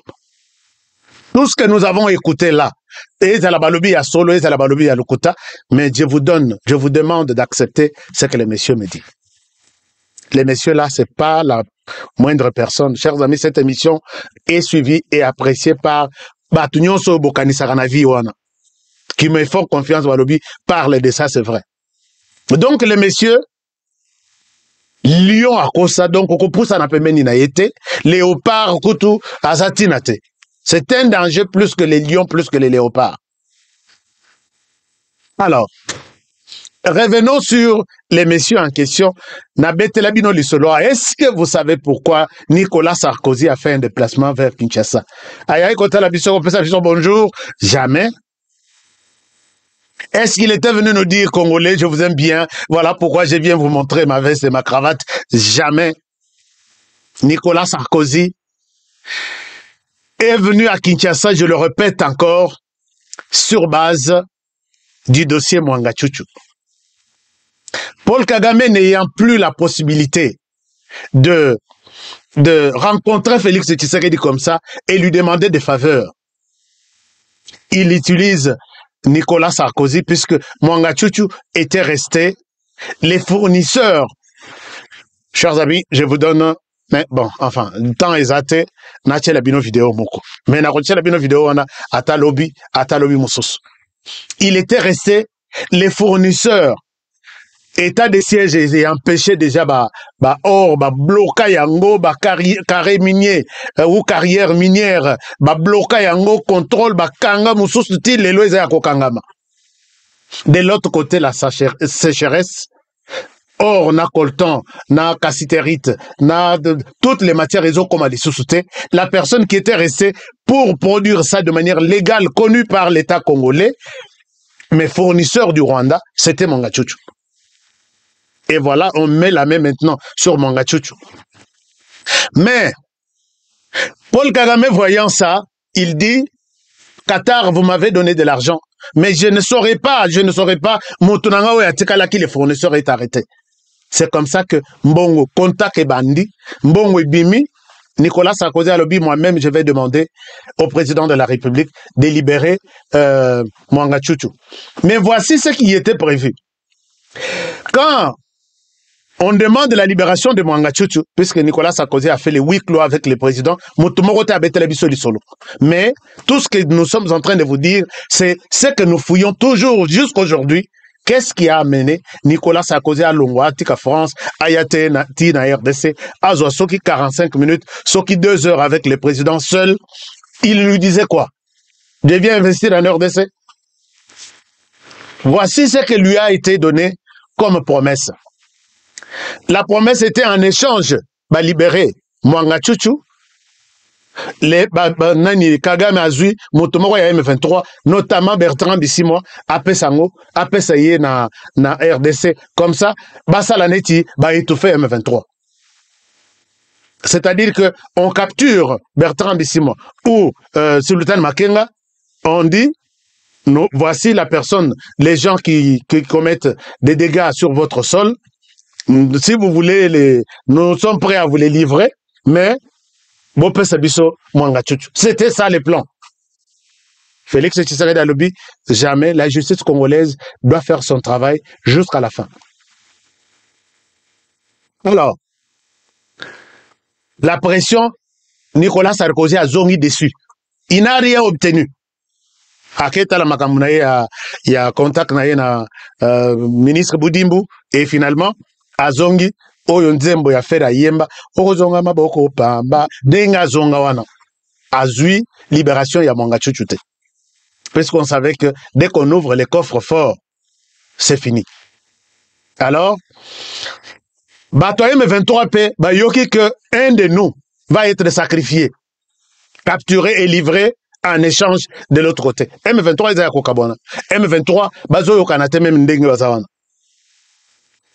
Tout ce que nous avons écouté là, mais je vous demande d'accepter ce que les messieurs me disent. Les messieurs là, c'est pas la moindre personne. Chers amis, cette émission est suivie et appréciée par Batunyoso Bokanisaranavi Wana, qui me font confiance, Walobi, parle de ça, c'est vrai. Donc, les messieurs, lion à Kosa, donc, Kokopoussa n'a pas mené na été, léopard, Koutou, Azatinate. C'est un danger plus que les lions, plus que les léopards. Alors, revenons sur les messieurs en question. Est-ce que vous savez pourquoi Nicolas Sarkozy a fait un déplacement vers Kinshasa? Bonjour, jamais. Est-ce qu'il était venu nous dire, Congolais, je vous aime bien, voilà pourquoi je viens vous montrer ma veste et ma cravate? Jamais. Nicolas Sarkozy est venu à Kinshasa, je le répète encore, sur base du dossier Mwanga Tchouchou. Paul Kagame n'ayant plus la possibilité de rencontrer Félix Tshisekedi comme ça et lui demander des faveurs, il utilise Nicolas Sarkozy puisque Mwanga Tchouchou était resté les fournisseurs. Chers amis, je vous donne, mais bon, enfin, le temps est zaté, n'a la bino vidéo moko. Mais n'a la bino vidéo on a atalobi moussos. Il était resté les fournisseurs. État de siège et empêché déjà or bloquer yango carré minier ou carrière minière bloquer yango contrôle kanga mususu ti lelo eza ko kangama. De l'autre côté la sécheresse, or na coltan na cassiterite na toutes les matières réseau comme des sous-soutés, la personne qui était restée pour produire ça de manière légale connue par l'État congolais, mais fournisseur du Rwanda, c'était Mwanga Tchouchou. Et voilà, on met la main maintenant sur Mwanga Tchouchou. Mais, Paul Kagame voyant ça, il dit, Qatar, vous m'avez donné de l'argent, mais je ne saurais pas, Motunanga ou Yatikala qui les fournisseurs est arrêté. C'est comme ça que Mbongo, Contact et Bandi, Mbongo et Bimi, Nicolas Sarkozy a lobby, moi-même, je vais demander au président de la République de libérer Mwanga Tchouchou. Mais voici ce qui était prévu. Quand on demande la libération de Mwanga Tchouchou, puisque Nicolas Sarkozy a fait les huis clos avec le président, mais tout ce que nous sommes en train de vous dire, c'est ce que nous fouillons toujours jusqu'aujourd'hui. Qu'est-ce qui a amené Nicolas Sarkozy à Longwa, Tika France, Ayate Tina RDC, Azwa Soki 45 minutes, Soki 2 heures avec le président seul? Il lui disait quoi? Je viens investir en RDC. Voici ce qui lui a été donné comme promesse. La promesse était en échange, libérer Mwanga Tchouchou, Nani Kagame Azui, Motomoko ya M23, notamment Bertrand Bissimo, Apesango, Apesaye na RDC, comme ça, Basalaneti, étouffer M23. C'est-à-dire que on capture Bertrand Bissimo ou Sultan Makenga, on dit, voici la personne, les gens qui commettent des dégâts sur votre sol. Si vous voulez, nous sommes prêts à vous les livrer, mais c'était ça les plans. Félix Tshisekedi a lobby, jamais la justice congolaise doit faire son travail jusqu'à la fin. Alors, la pression, Nicolas Sarkozy a zongi dessus. Il n'a rien obtenu. Aketa la makamuna il y a contact na ministre Boudimbu et finalement azongi oyo nzembo ya fera yemba okozonga maboko pamba denga zonga wana azui libération ya Mwanga Tchouchou te. Parce qu'on savait que dès qu'on ouvre les coffres forts, c'est fini. Alors, Batoye 23 p yoki que un de nous va être sacrifié, capturé et livré en échange de l'autre côté. M23 est à Kokabona. M23 bazo yo kanate même ndenge bazawana.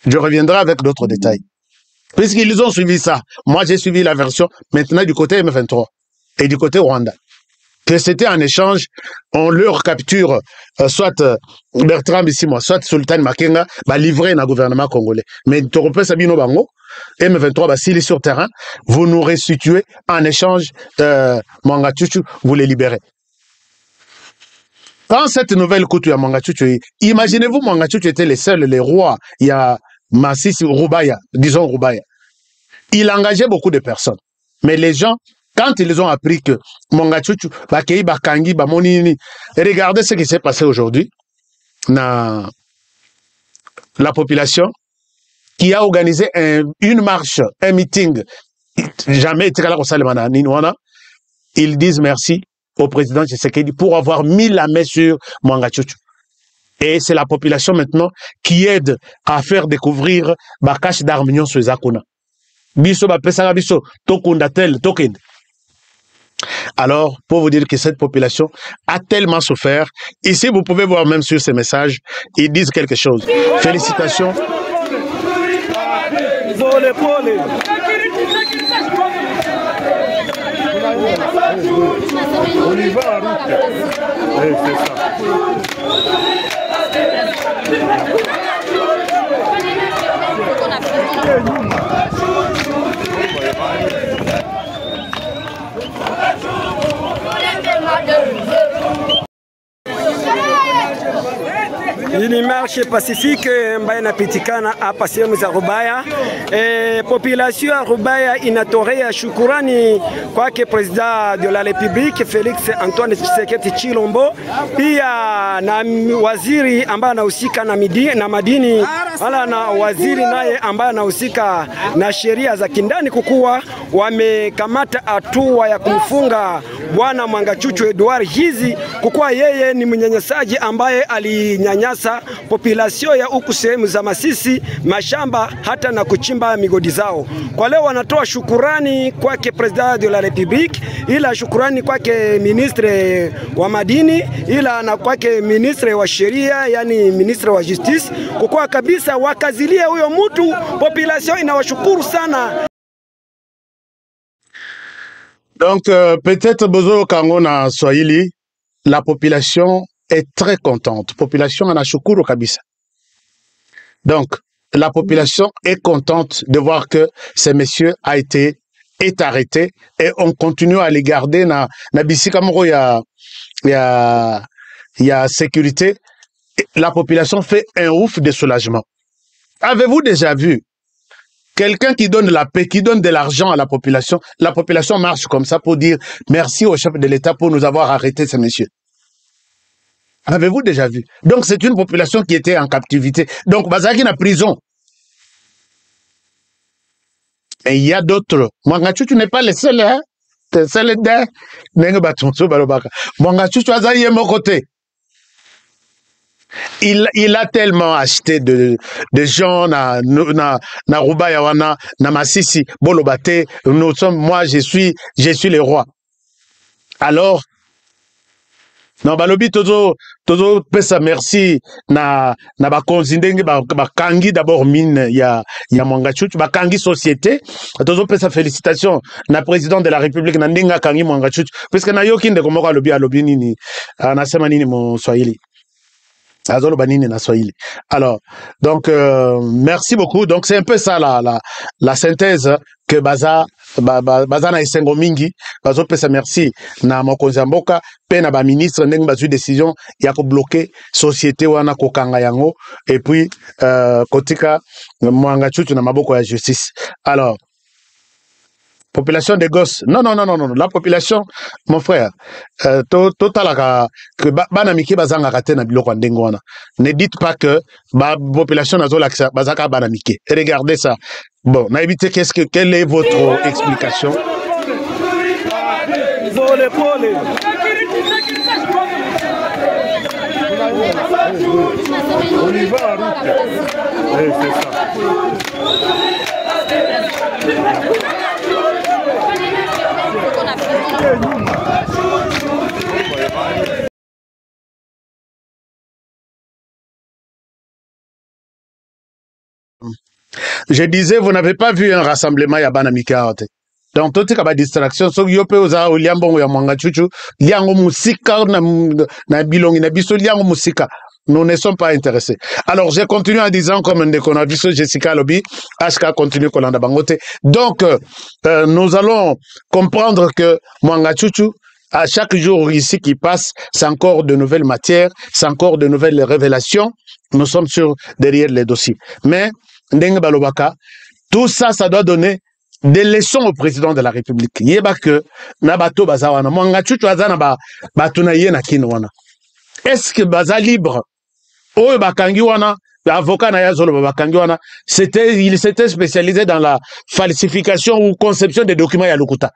Je reviendrai avec d'autres détails. Puisqu'ils ont suivi ça. Moi, j'ai suivi la version maintenant du côté M23 et du côté Rwanda. Que c'était en échange, on leur capture soit Bertrand Bisimwa, soit Sultan Makenga, livré dans le gouvernement congolais. Mais Toropé Sabino Bango, M23, s'il est sur terrain, vous nous restituez en échange Mwanga Tchouchou, vous les libérez. Quand cette nouvelle couture à Mwanga Tchouchou, imaginez-vous Mwanga Tchouchou était les rois, il y a Masisi Rubaya, disons Rubaya. Il engageait beaucoup de personnes. Mais les gens, quand ils ont appris que Mwanga Tchouchou, Bakei, Bakangi, Bamonini, regardez ce qui s'est passé aujourd'hui dans la population qui a organisé une marche, un meeting, jamais été là au Salemana, ils disent merci au président Tshisekedi pour avoir mis la main sur Mwanga Tchouchou. Et c'est la population maintenant qui aide à faire découvrir Bakash d'Armignon sur Zakuna. Biso Bapesara Biso, Tokundatel, Tokend. Alors, pour vous dire que cette population a tellement souffert, ici vous pouvez voir même sur ces messages, ils disent quelque chose. Félicitations. On y va en route. C'est ça. Une marche pacifique ambayo inapitikana hapa sehemu za Rubaya. Population ya Rubaya inatorea shukurani kwake President de la République Felix Antoine Tshisekedi Chilombo, pia na waziri ambaye anahusika na madini, wala na waziri naye ambaye anahusika na sheria za kindani, kukuwa wamekamata hatua ya kumfunga bwana Mwanga Tchouchou Edouard hizi, kukuwa yeye ni mnyanyasaji ambaye alinyanyasa population ya huku sehemu za Masisi, mashamba hata na kuchimba migodi zao. Kwa leo wanatoa shukurani kwake President de la République, ila shukurani kwake ministre wa madini, ila na kwake ministre wa sheria, yani ministre wa justice, kwa kabisa wakazilia huyo mtu. Population inawashukuru sana. Donc peut-être Bozo Kango na Swahili, la population est très contente. Population anashukuru kabisa. Donc, la population est contente de voir que ce monsieur est arrêté et on continue à les garder na bisika moko ya sécurité. La population fait un ouf de soulagement. Avez-vous déjà vu quelqu'un qui donne la paix, qui donne de l'argent à la population marche comme ça pour dire merci au chef de l'État pour nous avoir arrêté ce monsieur? Avez-vous déjà vu? Donc c'est une population qui était en captivité. Donc Bazaki na prison. Et il y a d'autres. Mwanga Tchouchou n'est pas le seul, hein? C'est seul de Nenge Batonso Balobaka. Mwanga Tchouchou azayi mon côté. Il a tellement acheté de gens na Rubaya wana na Masisi Bolobate. Moi je suis le roi. Alors non, balobi tozo pesa merci na bakonzindenge bakangi d'abord mine ya Mwanga Tchouchou, bakangi société, tozo pesa félicitations na président de la République na ndinga kangi Mwanga Tchouchou, parce que na yoki ndeko moko alobi nini anasema nini mo Swahili. Azolo banini na Swahili. Alors, donc merci beaucoup. Donc c'est un peu ça la synthèse que baza na esengo mingi, bazo pesa merci na mokonzi mboka pe na ba ministre ndenge bazu décision ya ko bloquer société wana ko kanga yango et puis kotika Mwanga Tchouchou na maboko ya justice. Alors population des gosses. Non. La population, mon frère, totalaka que banamiki bazanga kate na biloko ndengwana. Ne dites pas que population nazolaksa bazaka banamiki. Regardez ça. Bon, na évité quelle est votre explication? On y va en route. C'est ça. Je disais, vous n'avez pas vu un rassemblement Yabana Mikaote. Donc, tout est distraction. So, yope oza oliambo ya mwanga chuchu. Liango musika na bilongi na biso liango musika. Nous ne sommes pas intéressés. Alors, j'ai continué en disant, comme on a vu sur Jessica Lobby, HK continue Kolanda Bangote. Donc, nous allons comprendre que mwanga chuchu, à chaque jour ici qui passe, c'est encore de nouvelles matières, c'est encore de nouvelles révélations. Nous sommes derrière les dossiers. Mais, Ndenge Balobaka, tout ça, ça doit donner des leçons au président de la République. Yeba que, na bato bazawana, mwanga chuchu azana batuna yena kinwana. Est-ce que baza libre? Oh, bakangi wana, avocat na yazolo bakangi wana, il s'était spécialisé dans la falsification ou conception des documents ya lukuta.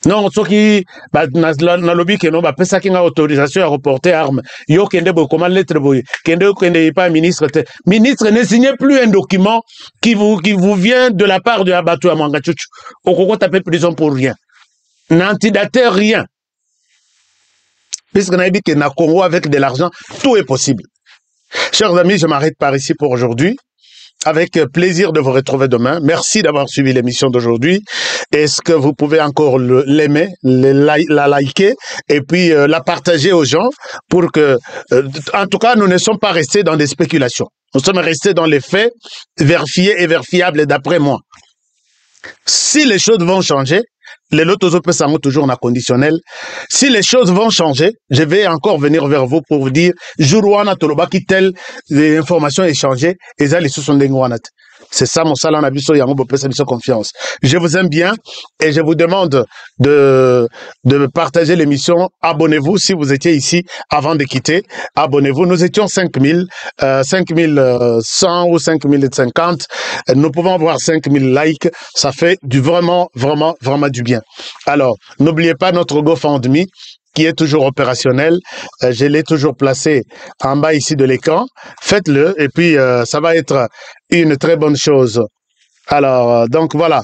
Non, ce qui, na lobby que non, pesa qui a autorisation à reporter armes. Yo kende bo comment lettre boy. Kende pas ministre. Ministre ne signez plus un document qui vous vient de la part de Abatou à Mangachuchu. Au Congo tapé prison pour rien. N'antidate rien. Puisque n'a dit que na Congo avec de l'argent, tout est possible. Chers amis, je m'arrête par ici pour aujourd'hui. Avec plaisir de vous retrouver demain. Merci d'avoir suivi l'émission d'aujourd'hui. Est-ce que vous pouvez encore l'aimer, la liker et puis la partager aux gens pour que, en tout cas, nous ne sommes pas restés dans des spéculations. Nous sommes restés dans les faits vérifiés et vérifiables d'après moi. Si les choses vont changer, les lotos sont toujours en conditionnel. Si les choses vont changer, je vais encore venir vers vous pour vous dire, Jourouana Tolobaki, telle information échangée, et ça, les sous sont des Ngouanat. C'est ça mon salon abisso yango pesa biso confiance. Je vous aime bien et je vous demande de partager l'émission. Abonnez-vous si vous étiez ici avant de quitter. Abonnez-vous. Nous étions 5100 ou 5050. Nous pouvons avoir 5000 likes. Ça fait vraiment du bien. Alors, n'oubliez pas notre GoFundMe qui est toujours opérationnel. Je l'ai toujours placé en bas ici de l'écran. Faites-le et puis ça va être une très bonne chose. Alors, donc voilà.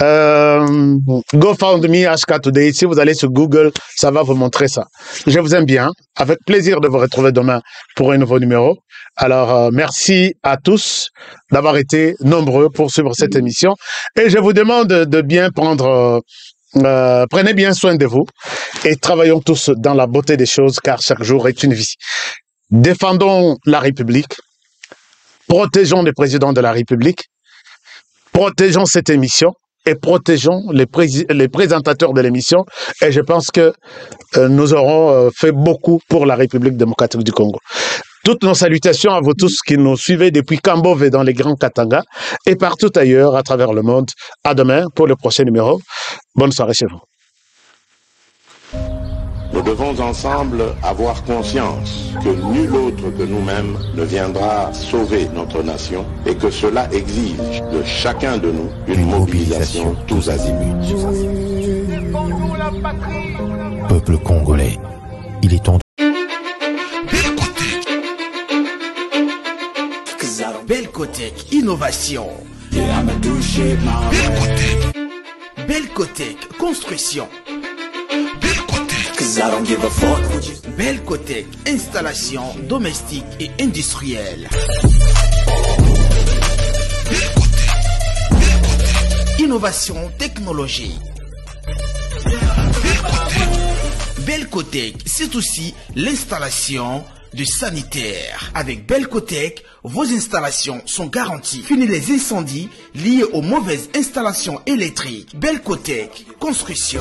GoFundMe HK Today. Si vous allez sur Google, ça va vous montrer ça. Je vous aime bien. Avec plaisir de vous retrouver demain pour un nouveau numéro. Alors, merci à tous d'avoir été nombreux pour suivre cette émission. Et je vous demande de bien prendre... prenez bien soin de vous et travaillons tous dans la beauté des choses car chaque jour est une vie. Défendons la République, protégeons le président de la République, protégeons cette émission et protégeons les présentateurs de l'émission et je pense que nous aurons fait beaucoup pour la République démocratique du Congo. Toutes nos salutations à vous tous qui nous suivez depuis Kambove dans les Grands Katanga et partout ailleurs à travers le monde. À demain pour le prochain numéro. Bonne soirée chez vous. Nous devons ensemble avoir conscience que nul autre que nous-mêmes ne viendra sauver notre nation et que cela exige de chacun de nous une mobilisation tous azimuts. Peuple congolais, il est temps. Belcotech Innovation. Belcotech Construction. Belcotech Installation domestique et industrielle. Innovation technologique. Belcotech, c'est aussi l'installation de sanitaires. Avec Belcotech, vos installations sont garanties. Fini les incendies liés aux mauvaises installations électriques. Belcotech Construction.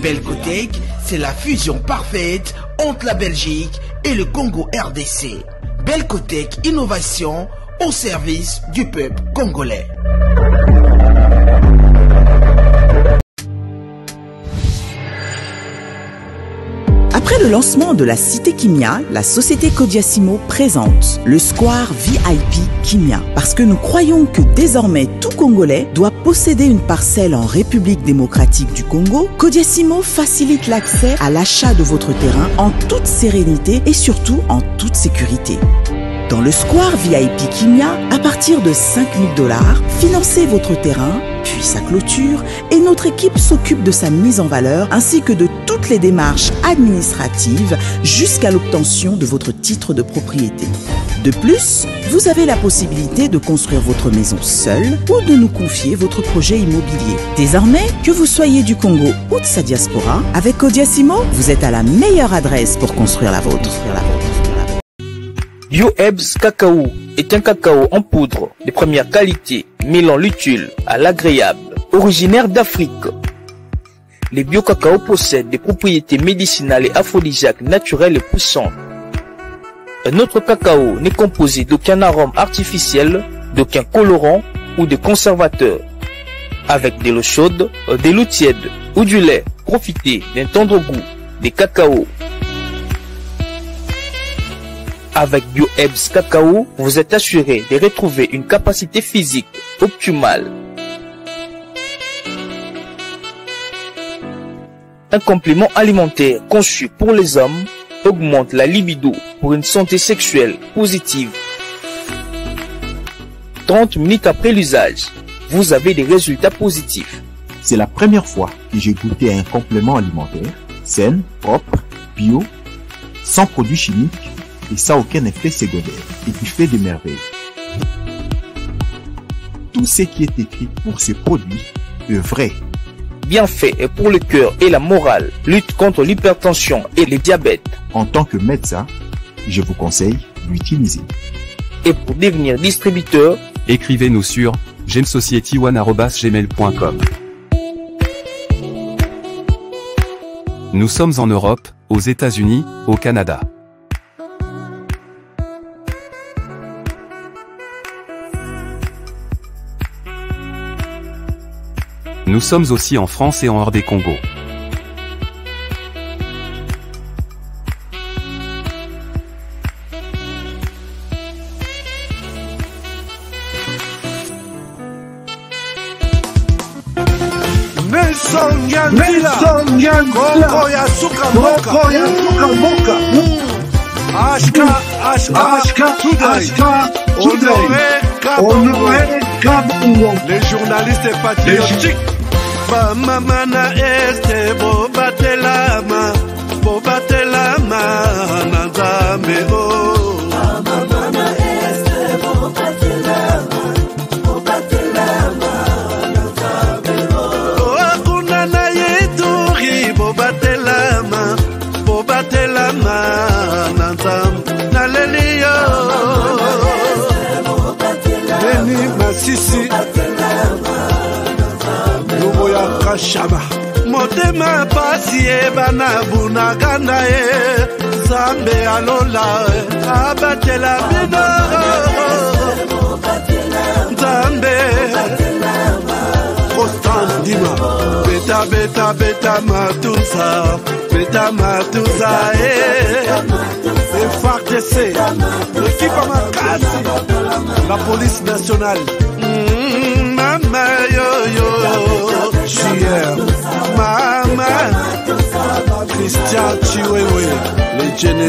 Belcotech, c'est la fusion parfaite entre la Belgique et le Congo RDC. Belcotech Innovation au service du peuple congolais. Après le lancement de la Cité Kimia, la société Kodiasimo présente le Square VIP Kimia. Parce que nous croyons que désormais tout Congolais doit posséder une parcelle en République démocratique du Congo, Kodiasimo facilite l'accès à l'achat de votre terrain en toute sérénité et surtout en toute sécurité. Dans le Square VIP Kimia, à partir de 5 000 $, financez votre terrain, puis sa clôture, et notre équipe s'occupe de sa mise en valeur ainsi que de toutes les démarches administratives jusqu'à l'obtention de votre titre de propriété. De plus, vous avez la possibilité de construire votre maison seule ou de nous confier votre projet immobilier. Désormais, que vous soyez du Congo ou de sa diaspora, avec Codiasimo, vous êtes à la meilleure adresse pour construire la vôtre. BioEbs Cacao est un cacao en poudre de première qualité, mêlant l'utile à l'agréable, originaire d'Afrique. Les bio-cacao possèdent des propriétés médicinales et aphrodisiaques naturelles et puissantes. Notre cacao n'est composé d'aucun arôme artificiel, d'aucun colorant ou de conservateur. Avec de l'eau chaude, de l'eau tiède ou du lait, profitez d'un tendre goût des cacao. Avec BioEbs Cacao, vous êtes assuré de retrouver une capacité physique optimale. Un complément alimentaire conçu pour les hommes augmente la libido pour une santé sexuelle positive. 30 minutes après l'usage, vous avez des résultats positifs. C'est la première fois que j'ai goûté un complément alimentaire sain, propre, bio, sans produits chimiques et sans aucun effet secondaire et qui fait des merveilles. Tout ce qui est écrit pour ce produit est vrai. Bien fait et pour le cœur et la morale, lutte contre l'hypertension et le diabète. En tant que médecin, je vous conseille d'utiliser. Et pour devenir distributeur, écrivez-nous sur gemsociety1@gmail.com. Nous sommes en Europe, aux États-Unis, au Canada. Nous sommes aussi en France et en hors des Congo. Les journalistes patriotiques. Mama na este bobatelama na Nzambe o. Mama na este bobatelama na Nzambe o. Akuna na yeturi bobatelama na Nzambe na lelio. Beni Masisi Kashaba motema pasi ebana bunagana Zambe alola abatela bino Zambe Constant Dima beta matusa FARDC l'équipe Makasi la police nationale Mama yo Mama Christian Chiwewe les Jene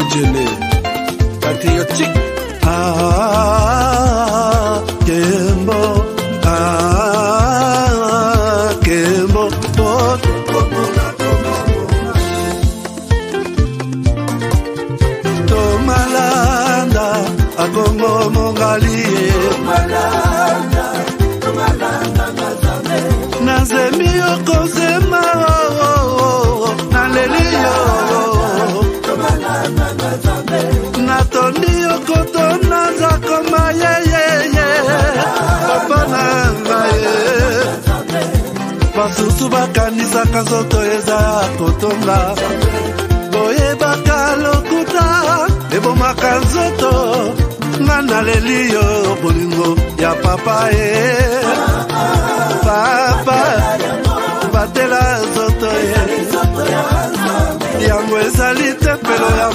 patriotique Kembo Kembo Tomalanda Akongo Mongali Nazemi okozema naleliyo natoni okotona zakoma yeyeye papa nangaye basusu bakanisaka nzoto eza kotonga boyebaka lokuta ebomaka nzoto nga naleliyo bolingo ya papa Papa batela zoto yango ezali tempelo ya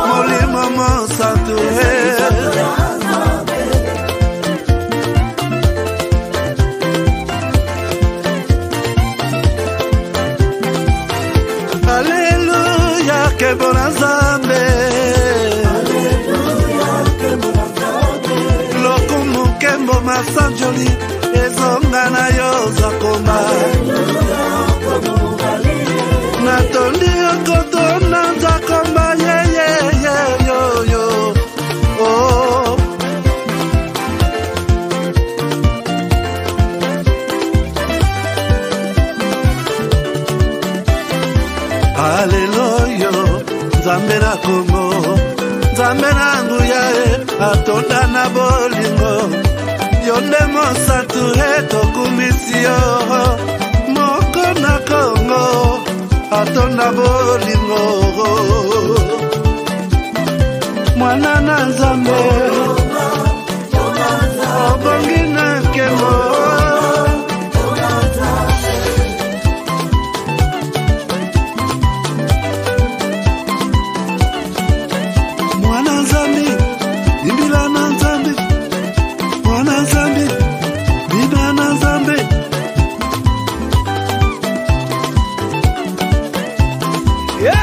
molimo monsanto Alleluia kebona Nzambe Kembo masanjoli ezonga na yo zakoma natondi okotona zakoma yo Nzambe na Kongo, Nzambe na nguya atonda na bolingo. Yonde mosatu etokumbisi yo moko na Kongo atonda bolingo. Mwana na Nzambe obongi na nkemo. Mwana Nzambe imbila na Nzambe, Mwana Nzambe bina na Nzambe. Yo